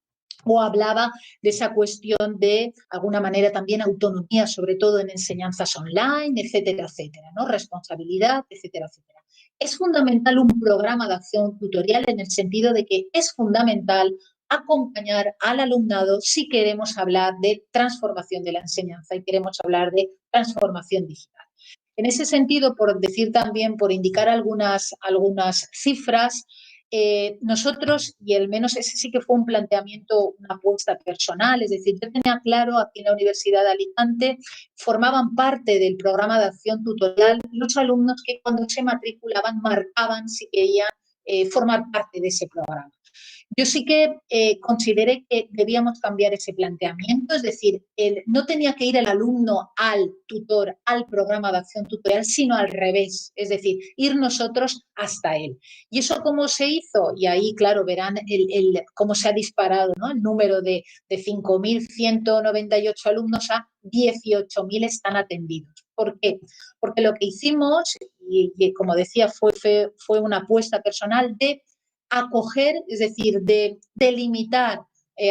Speaker 2: o hablaba de esa cuestión de alguna manera también autonomía, sobre todo en enseñanzas online, etcétera, etcétera, ¿no? Responsabilidad, etcétera, etcétera. Es fundamental un programa de acción tutorial en el sentido de que es fundamental acompañar al alumnado si queremos hablar de transformación de la enseñanza y queremos hablar de transformación digital. En ese sentido, por decir también, por indicar algunas cifras, nosotros, y al menos ese sí que fue un planteamiento, una apuesta personal, es decir, yo tenía claro aquí en la Universidad de Alicante, formaban parte del programa de acción tutorial los alumnos que cuando se matriculaban marcaban si querían formar parte de ese programa. Yo sí que consideré que debíamos cambiar ese planteamiento, es decir, no tenía que ir el alumno al tutor, al programa de acción tutorial, sino al revés, es decir, ir nosotros hasta él. ¿Y eso cómo se hizo? Y ahí, claro, verán cómo se ha disparado, ¿no?, el número de 5.198 alumnos a 18.000 están atendidos. ¿Por qué? Porque lo que hicimos, y como decía, fue una apuesta personal de acoger, es decir, de delimitar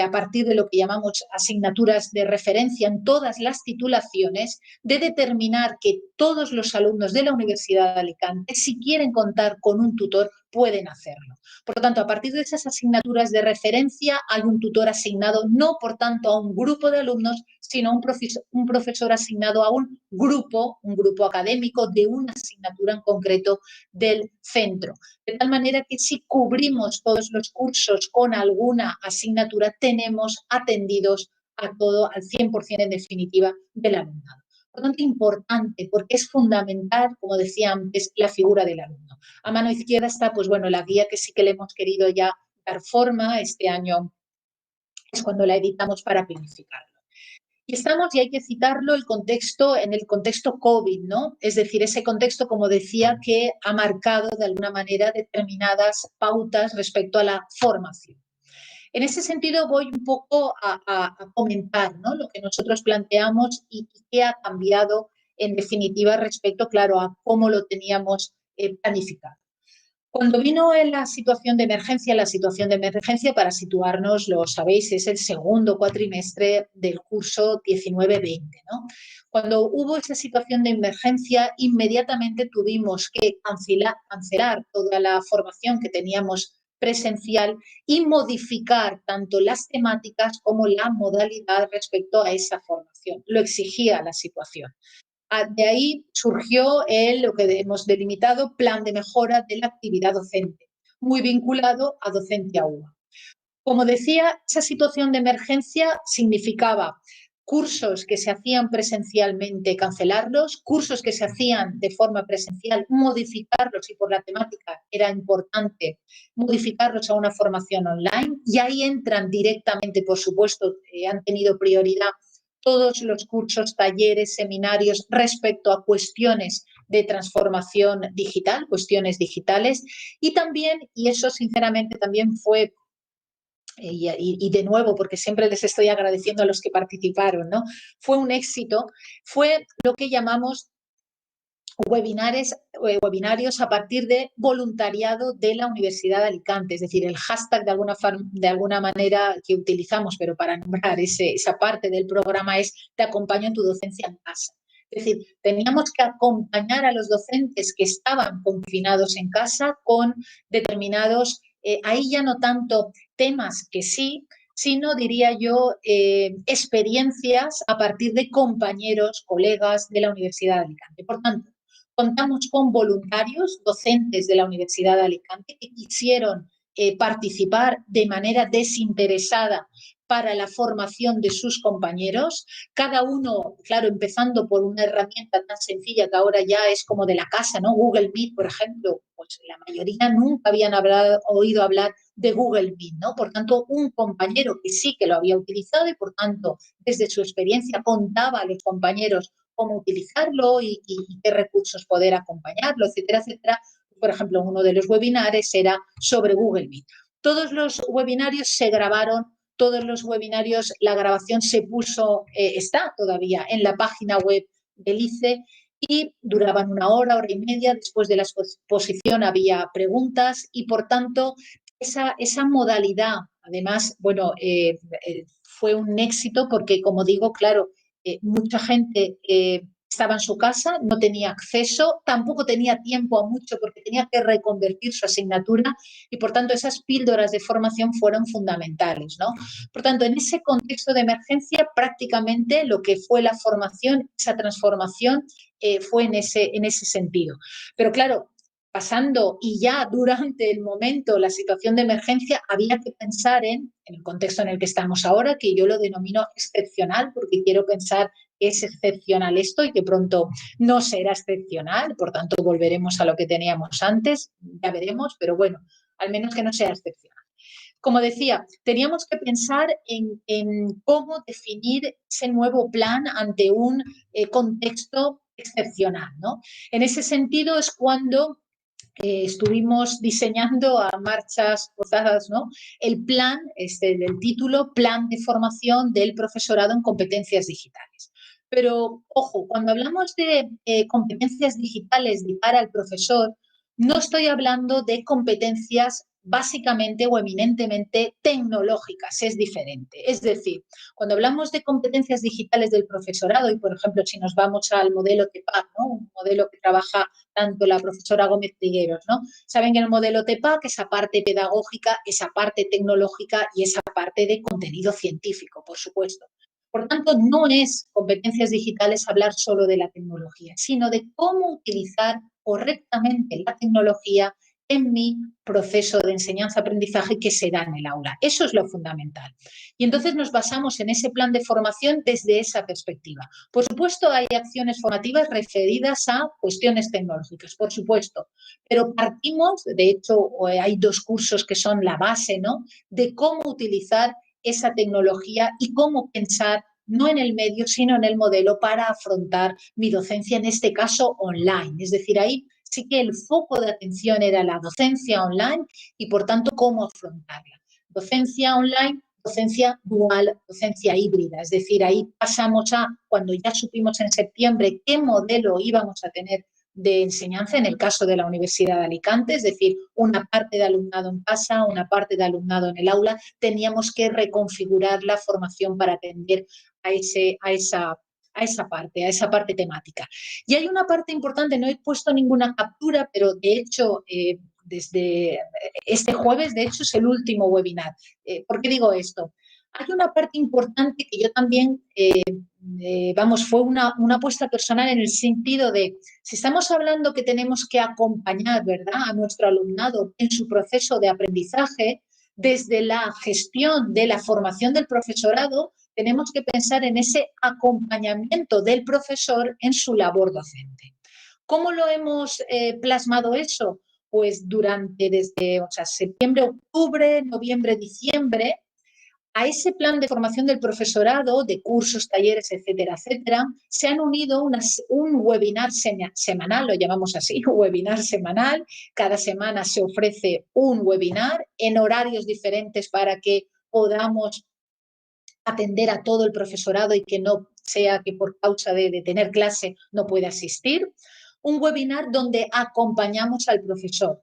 Speaker 2: a partir de lo que llamamos asignaturas de referencia en todas las titulaciones, de determinar que todos los alumnos de la Universidad de Alicante, si quieren contar con un tutor, pueden hacerlo. Por lo tanto, a partir de esas asignaturas de referencia hay un tutor asignado, no por tanto a un grupo de alumnos, sino un profesor asignado a un grupo académico de una asignatura en concreto del centro. De tal manera que si cubrimos todos los cursos con alguna asignatura, tenemos atendidos a todo, al 100% en definitiva, del alumnado. Por lo tanto, importante, porque es fundamental, como decía antes, la figura del alumno. A mano izquierda está, pues bueno, la guía que sí que le hemos querido ya dar forma. Este año es cuando la editamos para planificarlo. Y estamos, y hay que citarlo, en el contexto COVID, ¿no? Es decir, ese contexto, como decía, que ha marcado de alguna manera determinadas pautas respecto a la formación. En ese sentido, voy un poco a comentar, ¿no?, lo que nosotros planteamos y qué ha cambiado en definitiva respecto, claro, a cómo lo teníamos planificado. Cuando vino la situación de emergencia, para situarnos, lo sabéis, es el segundo cuatrimestre del curso 19-20, ¿no? Cuando hubo esa situación de emergencia, inmediatamente tuvimos que cancelar toda la formación que teníamos presencial y modificar tanto las temáticas como la modalidad respecto a esa formación. Lo exigía la situación. De ahí surgió lo que hemos delimitado plan de mejora de la actividad docente, muy vinculado a docencia UA. Como decía, esa situación de emergencia significaba cursos que se hacían presencialmente, cancelarlos, cursos que se hacían de forma presencial, modificarlos, y por la temática era importante modificarlos a una formación online, y ahí entran directamente, por supuesto, han tenido prioridad todos los cursos, talleres, seminarios respecto a cuestiones de transformación digital, cuestiones digitales, y también, y eso sinceramente también fue, y de nuevo, porque siempre les estoy agradeciendo a los que participaron, ¿no? Fue un éxito, fue lo que llamamos webinarios a partir de voluntariado de la Universidad de Alicante, es decir, el hashtag de alguna manera que utilizamos, pero para nombrar esa parte del programa es "Te acompaño en tu docencia en casa". Es decir, teníamos que acompañar a los docentes que estaban confinados en casa con determinados, ahí ya no tanto temas que sí, sino, diría yo, experiencias a partir de compañeros, colegas de la Universidad de Alicante. Por tanto, contamos con voluntarios, docentes de la Universidad de Alicante, que quisieron participar de manera desinteresada para la formación de sus compañeros, cada uno, claro, empezando por una herramienta tan sencilla que ahora ya es como de la casa, ¿no? Google Meet, por ejemplo, pues la mayoría nunca habían oído hablar de Google Meet, ¿no? Por tanto, un compañero que sí que lo había utilizado y, por tanto, desde su experiencia contaba a los compañeros cómo utilizarlo y qué recursos poder acompañarlo, etcétera, etcétera. Por ejemplo, uno de los webinarios era sobre Google Meet. Todos los webinarios se grabaron, todos los webinarios, la grabación se puso, está todavía en la página web del ICE y duraban 1 hora, hora y media. Después de la exposición había preguntas y, por tanto, esa modalidad, además, bueno, fue un éxito porque, como digo, claro, mucha gente estaba en su casa, no tenía acceso, tampoco tenía tiempo a mucho porque tenía que reconvertir su asignatura y, por tanto, esas píldoras de formación fueron fundamentales, ¿no? Por tanto, en ese contexto de emergencia, prácticamente lo que fue la formación, esa transformación, fue en ese sentido. Pero, claro, pasando y ya durante el momento, la situación de emergencia, había que pensar en el contexto en el que estamos ahora, que yo lo denomino excepcional, porque quiero pensar que es excepcional esto y que pronto no será excepcional, por tanto volveremos a lo que teníamos antes, ya veremos, pero bueno, al menos que no sea excepcional. Como decía, teníamos que pensar en cómo definir ese nuevo plan ante un contexto excepcional, ¿no? En ese sentido es cuando estuvimos diseñando a marchas forzadas, ¿no? El plan, del título, Plan de Formación del Profesorado en Competencias Digitales. Pero, ojo, cuando hablamos de competencias digitales de cara al profesor, no estoy hablando de competencias básicamente o eminentemente tecnológicas, es diferente. Es decir, cuando hablamos de competencias digitales del profesorado, y por ejemplo, si nos vamos al modelo TEPAC, ¿no? Un modelo que trabaja tanto la profesora Gómez Trigueros, ¿no? Saben que en el modelo TEPAC, esa parte pedagógica, esa parte tecnológica y esa parte de contenido científico, por supuesto. Por tanto, no es competencias digitales hablar solo de la tecnología, sino de cómo utilizar correctamente la tecnología en mi proceso de enseñanza-aprendizaje que se da en el aula. Eso es lo fundamental. Y entonces nos basamos en ese plan de formación desde esa perspectiva. Por supuesto, hay acciones formativas referidas a cuestiones tecnológicas, por supuesto, pero partimos, de hecho, hay 2 cursos que son la base, ¿no?, de cómo utilizar esa tecnología y cómo pensar no en el medio, sino en el modelo para afrontar mi docencia, en este caso online. Es decir, ahí sí que el foco de atención era la docencia online y, por tanto, cómo afrontarla. Docencia online, docencia dual, docencia híbrida. Es decir, ahí pasamos a, cuando ya supimos en septiembre qué modelo íbamos a tener de enseñanza, en el caso de la Universidad de Alicante, es decir, una parte de alumnado en casa, una parte de alumnado en el aula, teníamos que reconfigurar la formación para atender a esa parte temática. Y hay una parte importante, no he puesto ninguna captura, pero de hecho, desde este jueves, de hecho, es el último webinar. ¿Por qué digo esto? Hay una parte importante que yo también, fue una apuesta personal en el sentido de, si estamos hablando que tenemos que acompañar, ¿verdad?, a nuestro alumnado en su proceso de aprendizaje, desde la gestión de la formación del profesorado, tenemos que pensar en ese acompañamiento del profesor en su labor docente. ¿Cómo lo hemos plasmado eso? Pues desde septiembre, octubre, noviembre, diciembre, A ese plan de formación del profesorado, de cursos, talleres, etcétera, etcétera, se han unido un webinar semanal, lo llamamos así, un webinar semanal. Cada semana se ofrece un webinar en horarios diferentes para que podamos atender a todo el profesorado y que no sea que por causa de tener clase no pueda asistir. Un webinar donde acompañamos al profesor.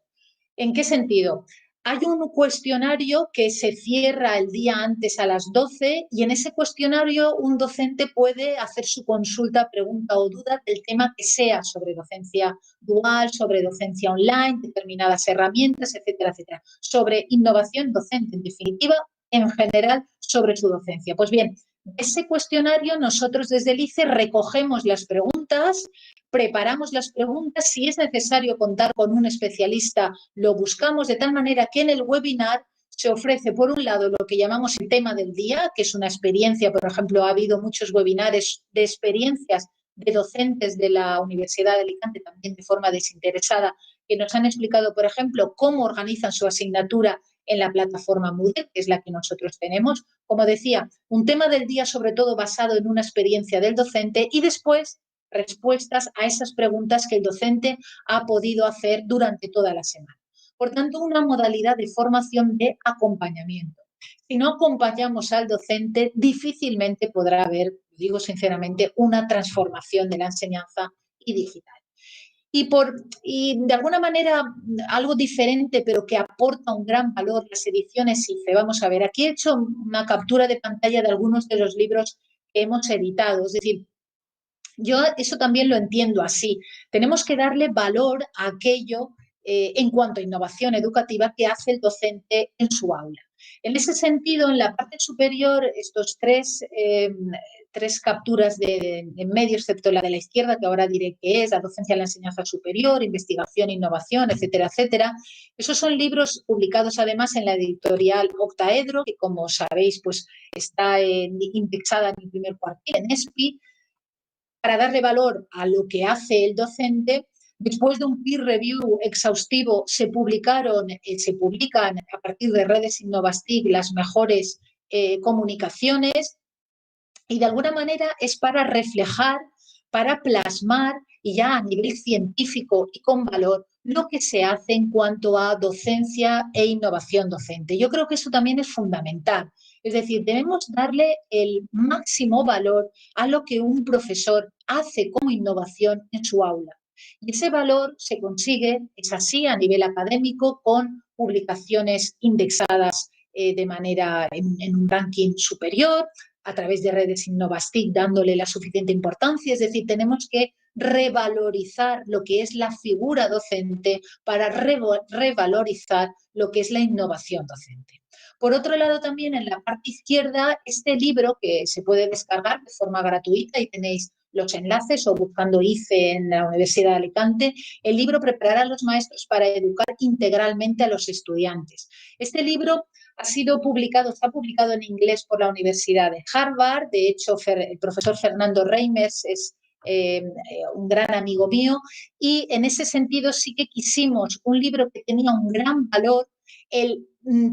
Speaker 2: ¿En qué sentido? Hay un cuestionario que se cierra el día antes a las 12 y en ese cuestionario un docente puede hacer su consulta, pregunta o duda del tema que sea sobre docencia dual, sobre docencia online, determinadas herramientas, etcétera, etcétera. Sobre innovación docente, en definitiva, en general, sobre su docencia. Pues bien, ese cuestionario nosotros desde el ICE recogemos las preguntas, preparamos las preguntas, si es necesario contar con un especialista, lo buscamos de tal manera que en el webinar se ofrece, por un lado, lo que llamamos el tema del día, que es una experiencia, por ejemplo, ha habido muchos webinares de experiencias de docentes de la Universidad de Alicante, también de forma desinteresada, que nos han explicado, por ejemplo, cómo organizan su asignatura en la plataforma Moodle, que es la que nosotros tenemos. Como decía, un tema del día sobre todo basado en una experiencia del docente y después respuestas a esas preguntas que el docente ha podido hacer durante toda la semana. Por tanto, una modalidad de formación de acompañamiento. Si no acompañamos al docente, difícilmente podrá haber, digo sinceramente, una transformación de la enseñanza y digital. Y de alguna manera algo diferente, pero que aporta un gran valor, las ediciones IFE. Vamos a ver, aquí he hecho una captura de pantalla de algunos de los libros que hemos editado. Es decir, yo eso también lo entiendo así. Tenemos que darle valor a aquello en cuanto a innovación educativa que hace el docente en su aula. En ese sentido, en la parte superior, estos tres capturas en medio, excepto la de la izquierda, que ahora diré que es la docencia en la enseñanza superior, investigación, innovación, etcétera, etcétera. Esos son libros publicados además en la editorial Octaedro, que como sabéis, pues está indexada en el primer cuartil, en ESPI, para darle valor a lo que hace el docente. Después de un peer review exhaustivo, se publican a partir de redes Innovastic las mejores comunicaciones y de alguna manera es para reflejar, para plasmar y ya a nivel científico y con valor lo que se hace en cuanto a docencia e innovación docente. Yo creo que eso también es fundamental. Es decir, debemos darle el máximo valor a lo que un profesor hace como innovación en su aula. Y ese valor se consigue, es así, a nivel académico, con publicaciones indexadas de manera en un ranking superior, a través de redes Innovastic, dándole la suficiente importancia. Es decir, tenemos que revalorizar lo que es la figura docente para revalorizar lo que es la innovación docente. Por otro lado, también en la parte izquierda, este libro que se puede descargar de forma gratuita y tenéis los enlaces o buscando ICE en la Universidad de Alicante, el libro Preparar a los maestros para educar integralmente a los estudiantes. Este libro está publicado en inglés por la Universidad de Harvard. De hecho, el profesor Fernando Reimers es un gran amigo mío y en ese sentido sí que quisimos un libro que tenía un gran valor, el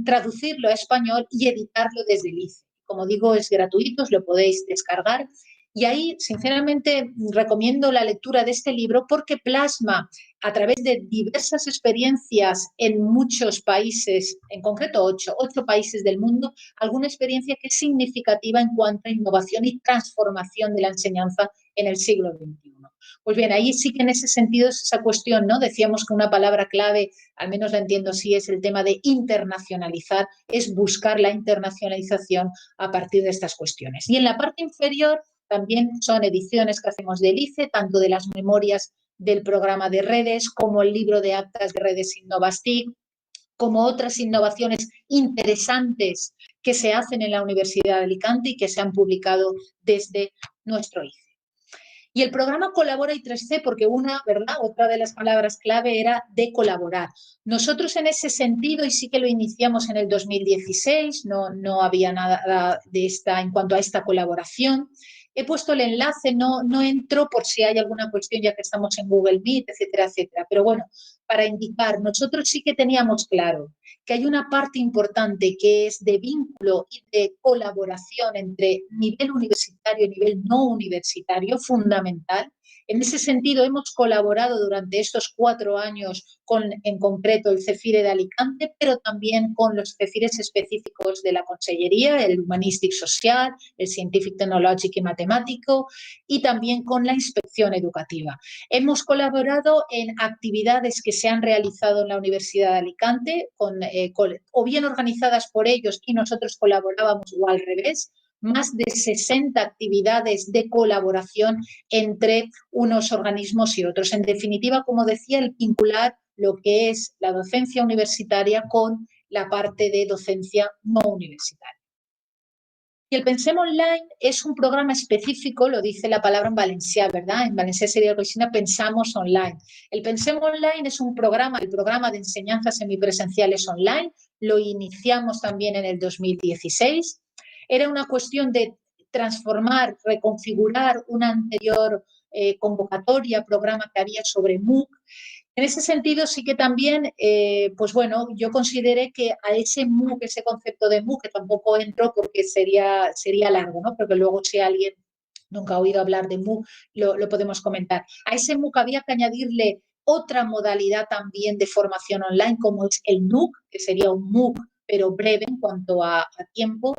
Speaker 2: traducirlo a español y editarlo desde el ICE. Como digo, es gratuito, os lo podéis descargar. Y ahí, sinceramente, recomiendo la lectura de este libro porque plasma a través de diversas experiencias en muchos países, en concreto ocho países del mundo, alguna experiencia que es significativa en cuanto a innovación y transformación de la enseñanza en el siglo XXI. Pues bien, ahí sí que en ese sentido es esa cuestión, ¿no? Decíamos que una palabra clave, al menos la entiendo así, es el tema de internacionalizar, es buscar la internacionalización a partir de estas cuestiones. Y en la parte inferior también son ediciones que hacemos del ICE, tanto de las memorias del programa de redes, como el libro de actas de redes Innovastic, como otras innovaciones interesantes que se hacen en la Universidad de Alicante y que se han publicado desde nuestro ICE. Y el programa Colabora I3C, porque otra de las palabras clave era de colaborar. Nosotros en ese sentido, y sí que lo iniciamos en el 2016, no había nada de en cuanto a esta colaboración. He puesto el enlace, no entro por si hay alguna cuestión ya que estamos en Google Meet, etcétera, etcétera. Pero bueno, para indicar, nosotros sí que teníamos claro que hay una parte importante que es de vínculo y de colaboración entre nivel universitario y nivel no universitario, fundamental. En ese sentido, hemos colaborado durante estos 4 años con, en concreto, el CEFIRE de Alicante, pero también con los CEFIRES específicos de la Consellería, el Humanístic Social, el Scientific, Tecnològic y Matemático, y también con la Inspección Educativa. Hemos colaborado en actividades que se han realizado en la Universidad de Alicante, o bien organizadas por ellos y nosotros colaborábamos, o al revés, más de 60 actividades de colaboración entre unos organismos y otros. En definitiva, como decía, el vincular lo que es la docencia universitaria con la parte de docencia no universitaria. Y el Pensem Online es un programa específico, lo dice la palabra en valencià, ¿verdad? En valencià sería algo así, pensamos online. El Pensem Online es un programa, el programa de enseñanza semipresenciales online, lo iniciamos también en el 2016. Era una cuestión de transformar, reconfigurar una anterior convocatoria, programa que había sobre MOOC. En ese sentido, sí que también, pues bueno, yo consideré que a ese MOOC, ese concepto de MOOC, que tampoco entro porque sería largo, ¿no? Porque luego si alguien nunca ha oído hablar de MOOC, lo podemos comentar. A ese MOOC había que añadirle otra modalidad también de formación online, como es el NUC, que sería un MOOC, pero breve en cuanto a tiempo.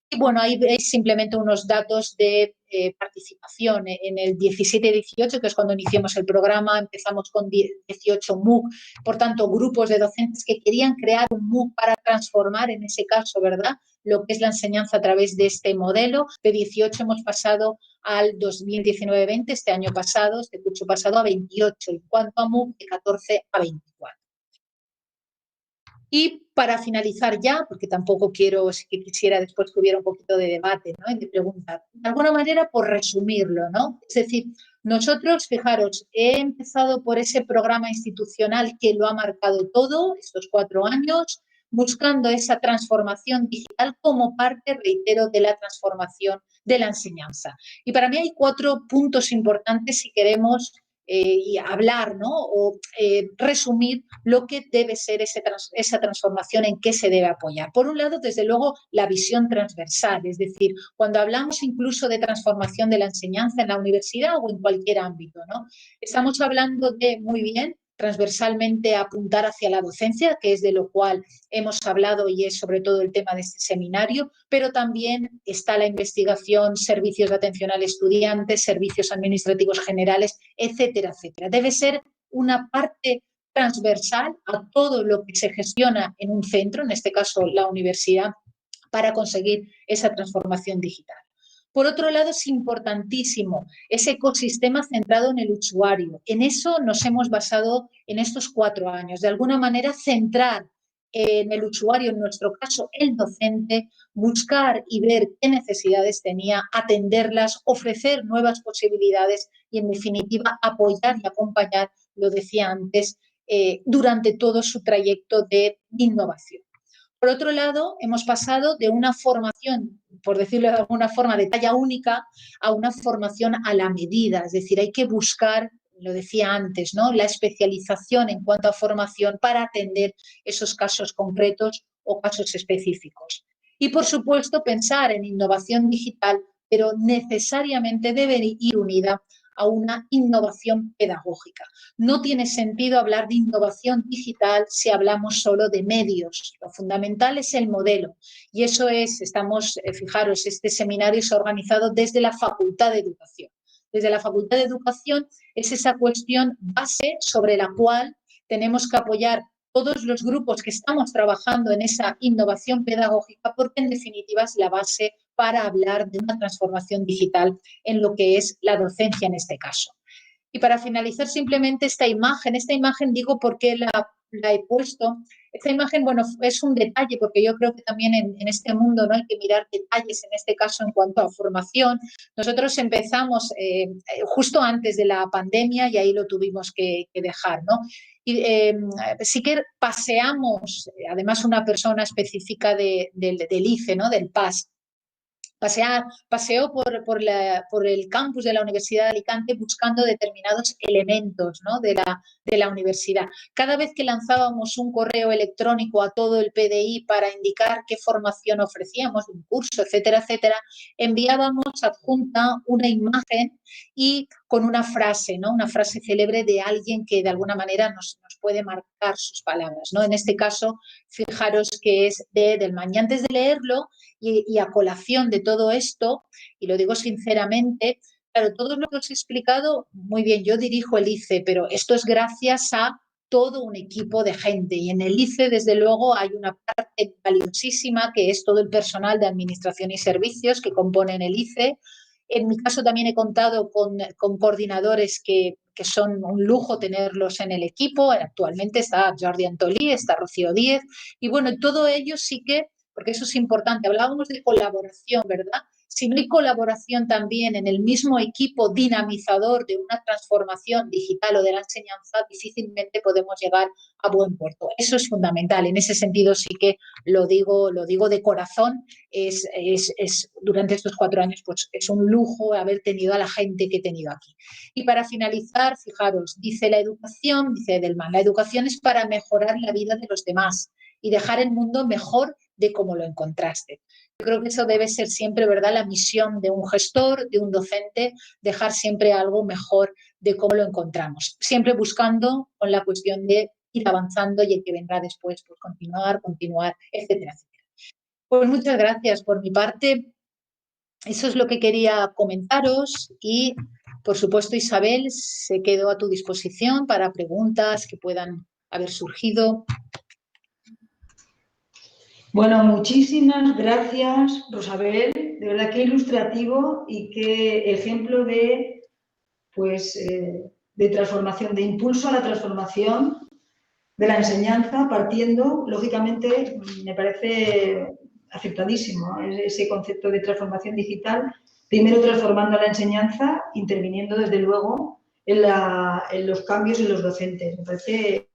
Speaker 2: Y bueno, ahí veis simplemente unos datos de participación en el 17-18, que es cuando iniciamos el programa, empezamos con 18 MOOC, por tanto, grupos de docentes que querían crear un MOOC para transformar, en ese caso, ¿verdad?, lo que es la enseñanza a través de este modelo. De 18 hemos pasado al 2019-20, este año pasado, este curso pasado, a 28, en cuanto a MOOC, de 14 a 24. Y para finalizar ya, porque tampoco quiero, sí que quisiera después que hubiera un poquito de debate, ¿no?, y de preguntar, de alguna manera por resumirlo, ¿no? Es decir, nosotros, fijaros, he empezado por ese programa institucional que lo ha marcado todo, estos 4 años, buscando esa transformación digital como parte, reitero, de la transformación de la enseñanza. Y para mí hay 4 puntos importantes si queremos y hablar, ¿no?, o resumir lo que debe ser esa transformación, en qué se debe apoyar. Por un lado, desde luego, la visión transversal, es decir, cuando hablamos incluso de transformación de la enseñanza en la universidad o en cualquier ámbito, ¿no?, estamos hablando de, muy bien, transversalmente apuntar hacia la docencia, que es de lo cual hemos hablado y es sobre todo el tema de este seminario, pero también está la investigación, servicios de atención al estudiante, servicios administrativos generales, etcétera, etcétera. Debe ser una parte transversal a todo lo que se gestiona en un centro, en este caso la universidad, para conseguir esa transformación digital. Por otro lado, es importantísimo ese ecosistema centrado en el usuario. En eso nos hemos basado en estos 4 años. De alguna manera, centrar en el usuario, en nuestro caso, el docente, buscar y ver qué necesidades tenía, atenderlas, ofrecer nuevas posibilidades y, en definitiva, apoyar y acompañar, lo decía antes, durante todo su trayecto de innovación. Por otro lado, hemos pasado de una formación, por decirlo de alguna forma, de talla única a una formación a la medida. Es decir, hay que buscar, lo decía antes, ¿no?, la especialización en cuanto a formación para atender esos casos concretos o casos específicos. Y, por supuesto, pensar en innovación digital, pero necesariamente debe ir unida a una innovación pedagógica. No tiene sentido hablar de innovación digital si hablamos solo de medios. Lo fundamental es el modelo. Y eso es, fijaros, este seminario es organizado desde la Facultad de Educación. Desde la Facultad de Educación es esa cuestión base sobre la cual tenemos que apoyar todos los grupos que estamos trabajando en esa innovación pedagógica, porque en definitiva es la base para hablar de una transformación digital en lo que es la docencia en este caso. Y para finalizar, simplemente esta imagen digo por qué la he puesto. Esta imagen, bueno, es un detalle, porque yo creo que también en este mundo, ¿no?, hay que mirar detalles, en este caso en cuanto a formación. Nosotros empezamos justo antes de la pandemia y ahí lo tuvimos que dejar, ¿no? Y sí que paseamos, además una persona específica del ICE, ¿no?, del PAS, paseó por el campus de la Universidad de Alicante buscando determinados elementos, ¿no?, de de la universidad. Cada vez que lanzábamos un correo electrónico a todo el PDI para indicar qué formación ofrecíamos, un curso, etcétera, etcétera, enviábamos adjunta una imagen y con una frase, ¿no? Una frase célebre de alguien que de alguna manera nos puede marcar sus palabras, ¿no? En este caso, fijaros que es de Edelman. Y antes de leerlo y a colación de todo esto, y lo digo sinceramente, claro, todo lo que os he explicado, muy bien, yo dirijo el ICE, pero esto es gracias a todo un equipo de gente. Y en el ICE, desde luego, hay una parte valiosísima que es todo el personal de administración y servicios que componen el ICE. En mi caso también he contado con coordinadores que son un lujo tenerlos en el equipo. Actualmente está Jordi Antolí, está Rocío Díez. Y bueno, todo ello sí que, porque eso es importante, hablábamos de colaboración, ¿verdad? Si no hay colaboración también en el mismo equipo dinamizador de una transformación digital o de la enseñanza, difícilmente podemos llegar a buen puerto. Eso es fundamental. En ese sentido sí que lo digo de corazón. Durante estos 4 años pues, es un lujo haber tenido a la gente que he tenido aquí. Y para finalizar, fijaros, dice Edelman, la educación es para mejorar la vida de los demás y dejar el mundo mejor de cómo lo encontraste. Yo creo que eso debe ser siempre, ¿verdad?, la misión de un gestor, de un docente, dejar siempre algo mejor de cómo lo encontramos. Siempre buscando con la cuestión de ir avanzando y el que vendrá después, pues continuar, etcétera, etcétera. Pues muchas gracias por mi parte. Eso es lo que quería comentaros y, por supuesto, Isabel, se quedo a tu disposición para preguntas que puedan haber surgido.
Speaker 1: Bueno, muchísimas gracias, Rosabel. De verdad, qué ilustrativo y qué ejemplo de, pues, de transformación, de impulso a la transformación de la enseñanza, partiendo, lógicamente, me parece aceptadísimo ese concepto de transformación digital, primero transformando la enseñanza, interviniendo, desde luego, en los cambios en los docentes. Me parece...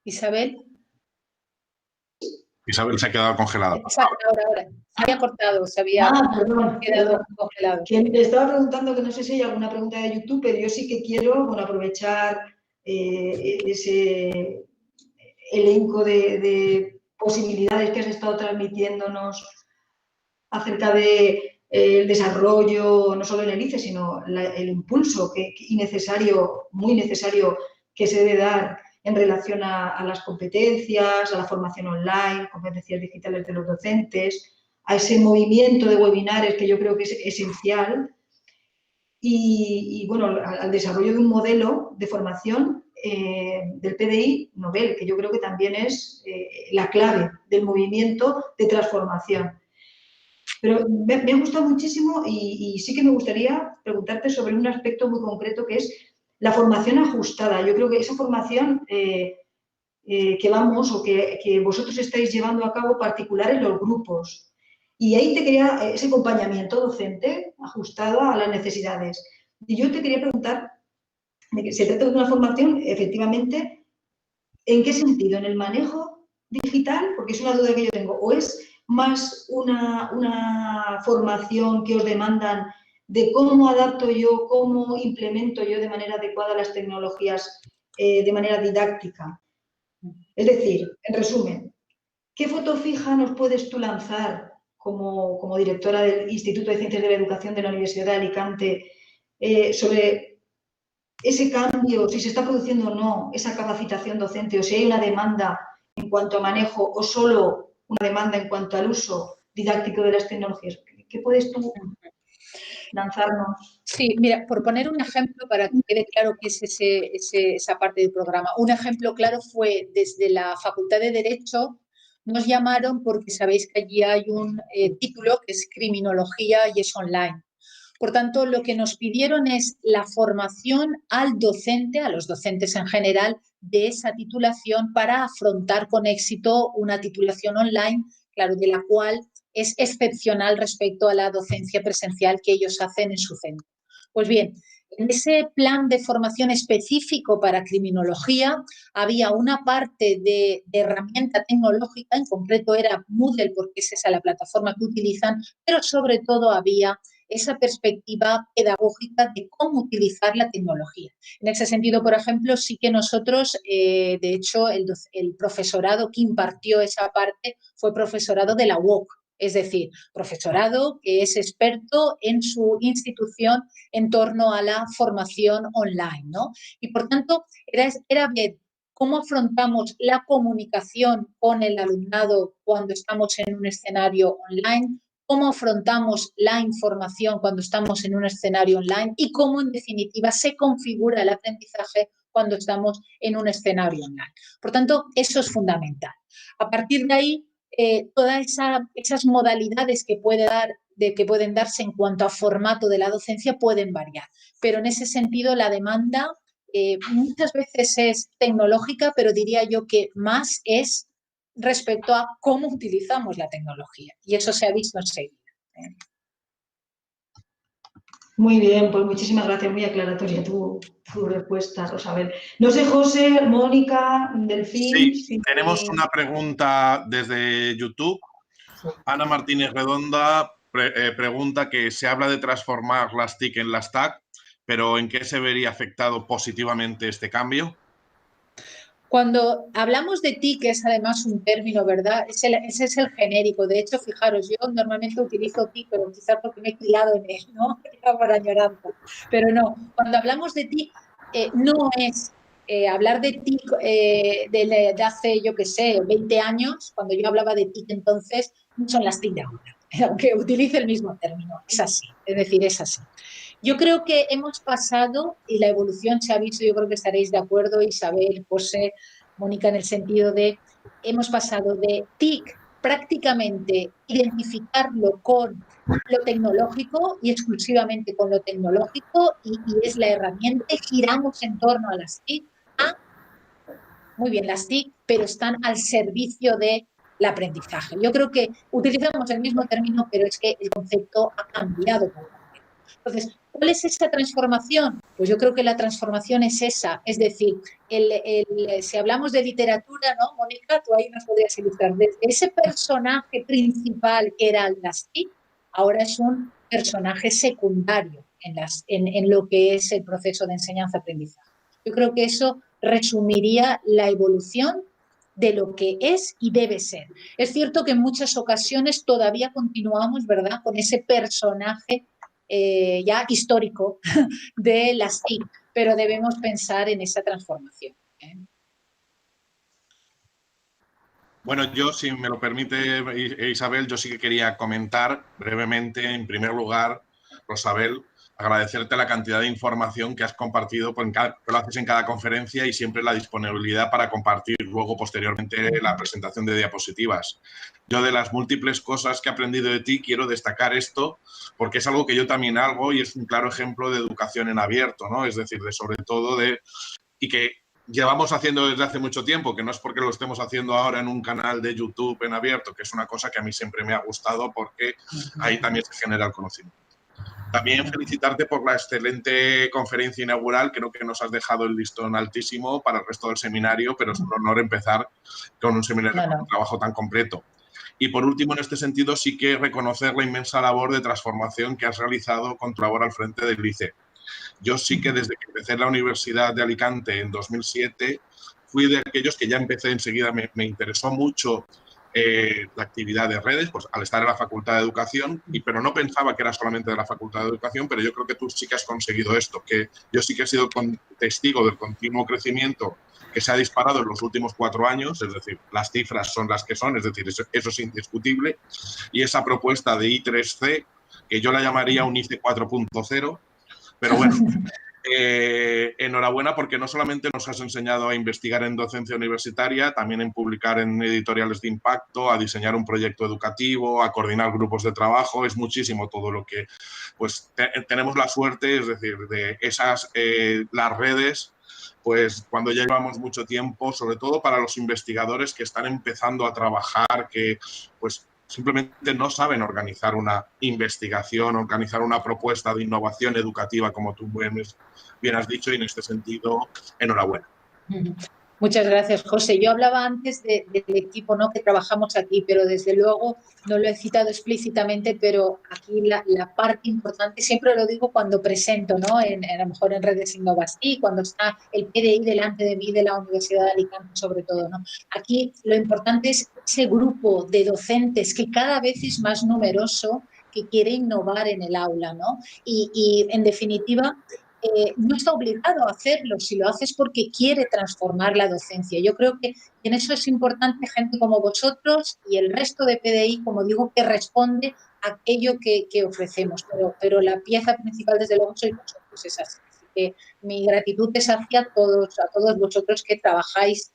Speaker 2: Isabel.
Speaker 3: Isabel se ha quedado congelada.
Speaker 2: Ahora. Se había cortado, se había quedado congelado.
Speaker 1: Te estaba preguntando que no sé si hay alguna pregunta de YouTube, pero yo sí que quiero aprovechar ese elenco de posibilidades que has estado transmitiéndonos acerca de el desarrollo, no solo en el ICE, sino el impulso muy necesario que se debe dar en relación a las competencias, a la formación online, competencias digitales de los docentes, a ese movimiento de webinares que yo creo que es esencial y bueno, al desarrollo de un modelo de formación del PDI novel, que yo creo que también es la clave del movimiento de transformación. Pero me ha gustado muchísimo y sí que me gustaría preguntarte sobre un aspecto muy concreto que es la formación ajustada. Yo creo que esa formación que vamos o que vosotros estáis llevando a cabo particular en los grupos. Y ahí te quería ese acompañamiento docente ajustado a las necesidades. Y yo te quería preguntar, se trata de una formación, efectivamente, ¿en qué sentido? ¿En el manejo digital? Porque es una duda que yo tengo. ¿O es más una formación que os demandan de cómo adapto yo, cómo implemento yo de manera adecuada las tecnologías de manera didáctica? Es decir, en resumen, ¿qué foto fija nos puedes tú lanzar como directora del Instituto de Ciencias de la Educación de la Universidad de Alicante sobre ese cambio, si se está produciendo o no esa capacitación docente o si hay una demanda en cuanto a manejo o solo una demanda en cuanto al uso didáctico de las tecnologías? ¿Qué puedes tú lanzarnos?
Speaker 2: Sí, mira, por poner un ejemplo para que quede claro qué es esa parte del programa. Un ejemplo claro fue desde la Facultad de Derecho, nos llamaron porque sabéis que allí hay un título que es Criminología y es online. Por tanto, lo que nos pidieron es la formación al docente, a los docentes en general, de esa titulación para afrontar con éxito una titulación online, claro, de la cual es excepcional respecto a la docencia presencial que ellos hacen en su centro. Pues bien, en ese plan de formación específico para criminología había una parte de herramienta tecnológica, en concreto era Moodle porque es esa la plataforma que utilizan, pero sobre todo había esa perspectiva pedagógica de cómo utilizar la tecnología. En ese sentido, por ejemplo, sí que nosotros, de hecho, el profesorado que impartió esa parte fue profesorado de la UOC, es decir, profesorado que es experto en su institución en torno a la formación online, ¿no? Y por tanto, era ver cómo afrontamos la comunicación con el alumnado cuando estamos en un escenario online, cómo afrontamos la información cuando estamos en un escenario online y cómo, en definitiva, se configura el aprendizaje cuando estamos en un escenario online. Por tanto, eso es fundamental. A partir de ahí, todas esas modalidades que pueden darse en cuanto a formato de la docencia pueden variar, pero en ese sentido la demanda muchas veces es tecnológica, pero diría yo que más es respecto a cómo utilizamos la tecnología, y eso se ha visto enseguida.
Speaker 1: Muy bien, pues muchísimas gracias, muy aclaratoria tu respuesta, Rosabel. No sé, José, Mónica, Delfín.
Speaker 3: Sí, tenemos una pregunta desde YouTube. Ana Martínez Redonda pregunta que se habla de transformar las TIC en las TAC, pero ¿en qué se vería afectado positivamente este cambio?
Speaker 2: Cuando hablamos de TIC, que es además un término, ¿verdad? Ese es el genérico. De hecho, fijaros, yo normalmente utilizo TIC, pero quizás porque me he criado en él, ¿no? Por añoranza. Pero no, cuando hablamos de TIC, no es hablar de TIC de hace, yo qué sé, 20 años. Cuando yo hablaba de TIC entonces, no son las TIC de ahora, aunque utilice el mismo término. Es así, es decir, es así. Yo creo que hemos pasado, y la evolución se ha visto, yo creo que estaréis de acuerdo, Isabel, José, Mónica, en el sentido de hemos pasado de TIC prácticamente identificarlo con lo tecnológico y exclusivamente con lo tecnológico y es la herramienta, giramos en torno a las TIC, muy bien, las TIC, pero están al servicio del aprendizaje. Yo creo que utilizamos el mismo término, pero es que el concepto ha cambiado. Entonces, ¿cuál es esa transformación? Pues yo creo que la transformación es esa, es decir, si hablamos de literatura, ¿no, Mónica? Tú ahí nos podrías ilustrar. Desde ese personaje principal que era las TIC, ahora es un personaje secundario en lo que es el proceso de enseñanza-aprendizaje. Yo creo que eso resumiría la evolución de lo que es y debe ser. Es cierto que en muchas ocasiones todavía continuamos, ¿verdad?, con ese personaje ya histórico de las TIC, pero debemos pensar en esa transformación.
Speaker 3: Bueno, yo, si me lo permite, Isabel, yo sí que quería comentar brevemente, en primer lugar, Rosabel, agradecerte la cantidad de información que has compartido, que lo haces en cada conferencia y siempre la disponibilidad para compartir luego, posteriormente, la presentación de diapositivas. Yo, de las múltiples cosas que he aprendido de ti, quiero destacar esto, porque es algo que yo también hago y es un claro ejemplo de educación en abierto, ¿no? Es decir, sobre todo y que llevamos haciendo desde hace mucho tiempo, que no es porque lo estemos haciendo ahora en un canal de YouTube en abierto, que es una cosa que a mí siempre me ha gustado porque ahí también se genera el conocimiento. También felicitarte por la excelente conferencia inaugural. Creo que nos has dejado el listón altísimo para el resto del seminario, pero es un honor empezar con un seminario con un trabajo tan completo. Y por último, en este sentido, sí que reconocer la inmensa labor de transformación que has realizado con tu labor al frente del ICE. Yo sí que desde que empecé en la Universidad de Alicante en 2007, fui de aquellos que ya empecé enseguida, me interesó mucho la actividad de redes, pues al estar en la Facultad de Educación, pero no pensaba que era solamente de la Facultad de Educación, pero yo creo que tú sí que has conseguido esto, que yo sí que he sido testigo del continuo crecimiento que se ha disparado en los últimos 4 años, es decir, las cifras son las que son, es decir, eso es indiscutible, y esa propuesta de I3C, que yo la llamaría un ICE 4.0, pero bueno, enhorabuena, porque no solamente nos has enseñado a investigar en docencia universitaria, también en publicar en editoriales de impacto, a diseñar un proyecto educativo, a coordinar grupos de trabajo. Es muchísimo todo lo que pues tenemos la suerte, es decir, de esas las redes, pues cuando ya llevamos mucho tiempo, sobre todo para los investigadores que están empezando a trabajar, que pues simplemente no saben organizar una investigación, organizar una propuesta de innovación educativa, como tú bien has dicho, y en este sentido, enhorabuena.
Speaker 2: Muchas gracias, José. Yo hablaba antes del equipo, ¿no?, que trabajamos aquí, pero desde luego no lo he citado explícitamente, pero aquí la parte importante, siempre lo digo cuando presento, ¿no?, a lo mejor en Redes Innovasti, cuando está el PDI delante de mí, de la Universidad de Alicante sobre todo, ¿no? Aquí lo importante es ese grupo de docentes que cada vez es más numeroso, que quiere innovar en el aula, ¿no? Y en definitiva, no está obligado a hacerlo, si lo haces porque quiere transformar la docencia. Yo creo que en eso es importante gente como vosotros y el resto de PDI, como digo, que responde a aquello que ofrecemos, pero la pieza principal, desde luego, sois vosotros, es así. Así que mi gratitud es hacia todos, a todos vosotros que trabajáis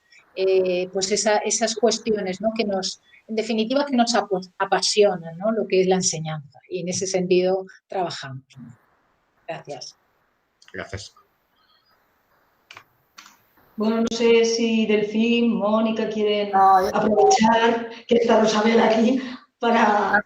Speaker 2: pues esas cuestiones, ¿no?, que nos, en definitiva, que nos apasionan, ¿no?, lo que es la enseñanza, y en ese sentido trabajamos, ¿no? Gracias.
Speaker 3: Gracias.
Speaker 1: Bueno, no sé si Delfín, Mónica quieren aprovechar que está Rosabel aquí para...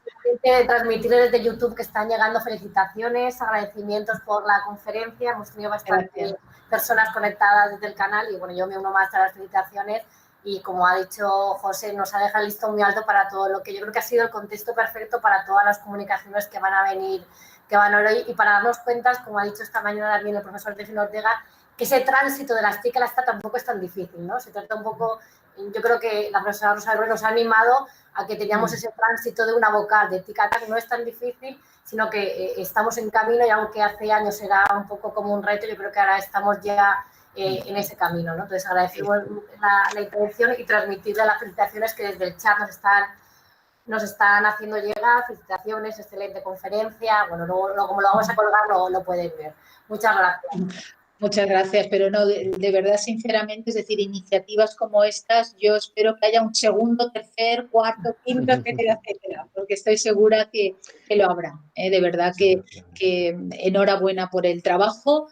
Speaker 4: Transmitir desde YouTube que están llegando felicitaciones, agradecimientos por la conferencia. Hemos tenido bastantes personas conectadas desde el canal y bueno, yo me uno más a las felicitaciones y como ha dicho José, nos ha dejado el listón muy alto para todo lo que yo creo que ha sido el contexto perfecto para todas las comunicaciones que van a venir, que van a ver hoy y para darnos cuenta, como ha dicho esta mañana también el profesor Delfín Ortega, que ese tránsito de las TIC a las TAC tampoco es tan difícil, ¿no? Se trata un poco, yo creo que la profesora Rosa nos ha animado a que teníamos ese tránsito de una vocal de TIC a TAC, no es tan difícil, sino que estamos en camino y aunque hace años era un poco como un reto, yo creo que ahora estamos ya en ese camino, ¿no? Entonces agradecemos la intervención y transmitirle las felicitaciones que desde el chat nos están haciendo llegar. Felicitaciones, excelente conferencia. Bueno, luego como lo vamos a colgar lo pueden ver. Muchas gracias.
Speaker 2: Muchas gracias, pero no, de verdad, sinceramente, es decir, iniciativas como estas, yo espero que haya un segundo, tercer, cuarto, quinto, etcétera, etcétera, porque estoy segura que lo habrá. De verdad que enhorabuena por el trabajo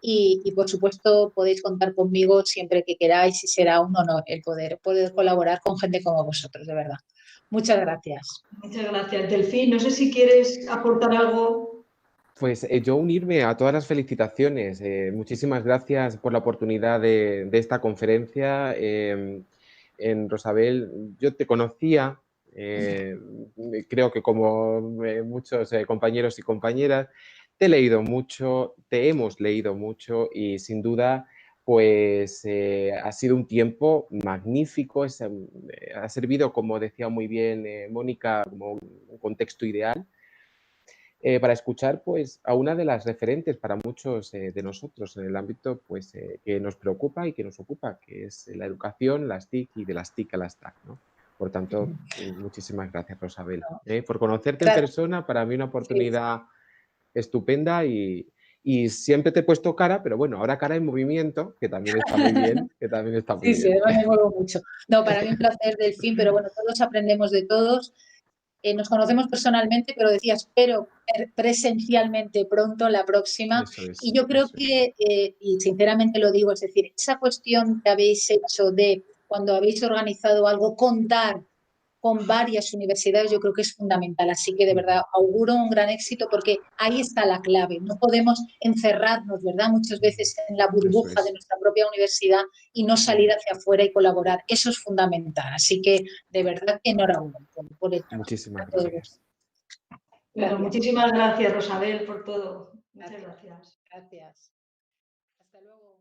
Speaker 2: y, por supuesto, podéis contar conmigo siempre que queráis y será un honor el poder colaborar con gente como vosotros, de verdad. Muchas gracias.
Speaker 1: Muchas gracias. Delfín, no sé si quieres aportar algo.
Speaker 5: Pues yo unirme a todas las felicitaciones. Muchísimas gracias por la oportunidad de esta conferencia. En Rosabel, yo te conocía, creo que como muchos compañeros y compañeras, te he leído mucho, te hemos leído mucho y sin duda pues ha sido un tiempo magnífico, ha servido, como decía muy bien Mónica, como un contexto ideal. Para escuchar pues, a una de las referentes para muchos de nosotros en el ámbito pues, que nos preocupa y que nos ocupa, que es la educación, las TIC y de las TIC a las TAC, ¿no? Por tanto, muchísimas gracias, Rosabel. Por conocerte en persona, para mí una oportunidad estupenda y siempre te he puesto cara, pero bueno, ahora cara en movimiento, que también está muy bien, que también está muy bien.
Speaker 2: Sí, además me muevo mucho. No, para mí un placer, Delfín, pero bueno, todos aprendemos de todos. Nos conocemos personalmente, pero decía, espero presencialmente pronto, la próxima. Y yo creo que, y sinceramente lo digo, es decir, esa cuestión que habéis hecho de cuando habéis organizado algo, contar con varias universidades, yo creo que es fundamental. Así que, de verdad, auguro un gran éxito porque ahí está la clave. No podemos encerrarnos, ¿verdad?, muchas veces en la burbuja de nuestra propia universidad y no salir hacia afuera y colaborar. Eso es fundamental. Así que, de verdad, que enhorabuena por el trabajo.
Speaker 5: Muchísimas gracias.
Speaker 1: Bueno, muchísimas gracias, Rosabel, por todo. Muchas gracias.
Speaker 2: Gracias. Hasta luego.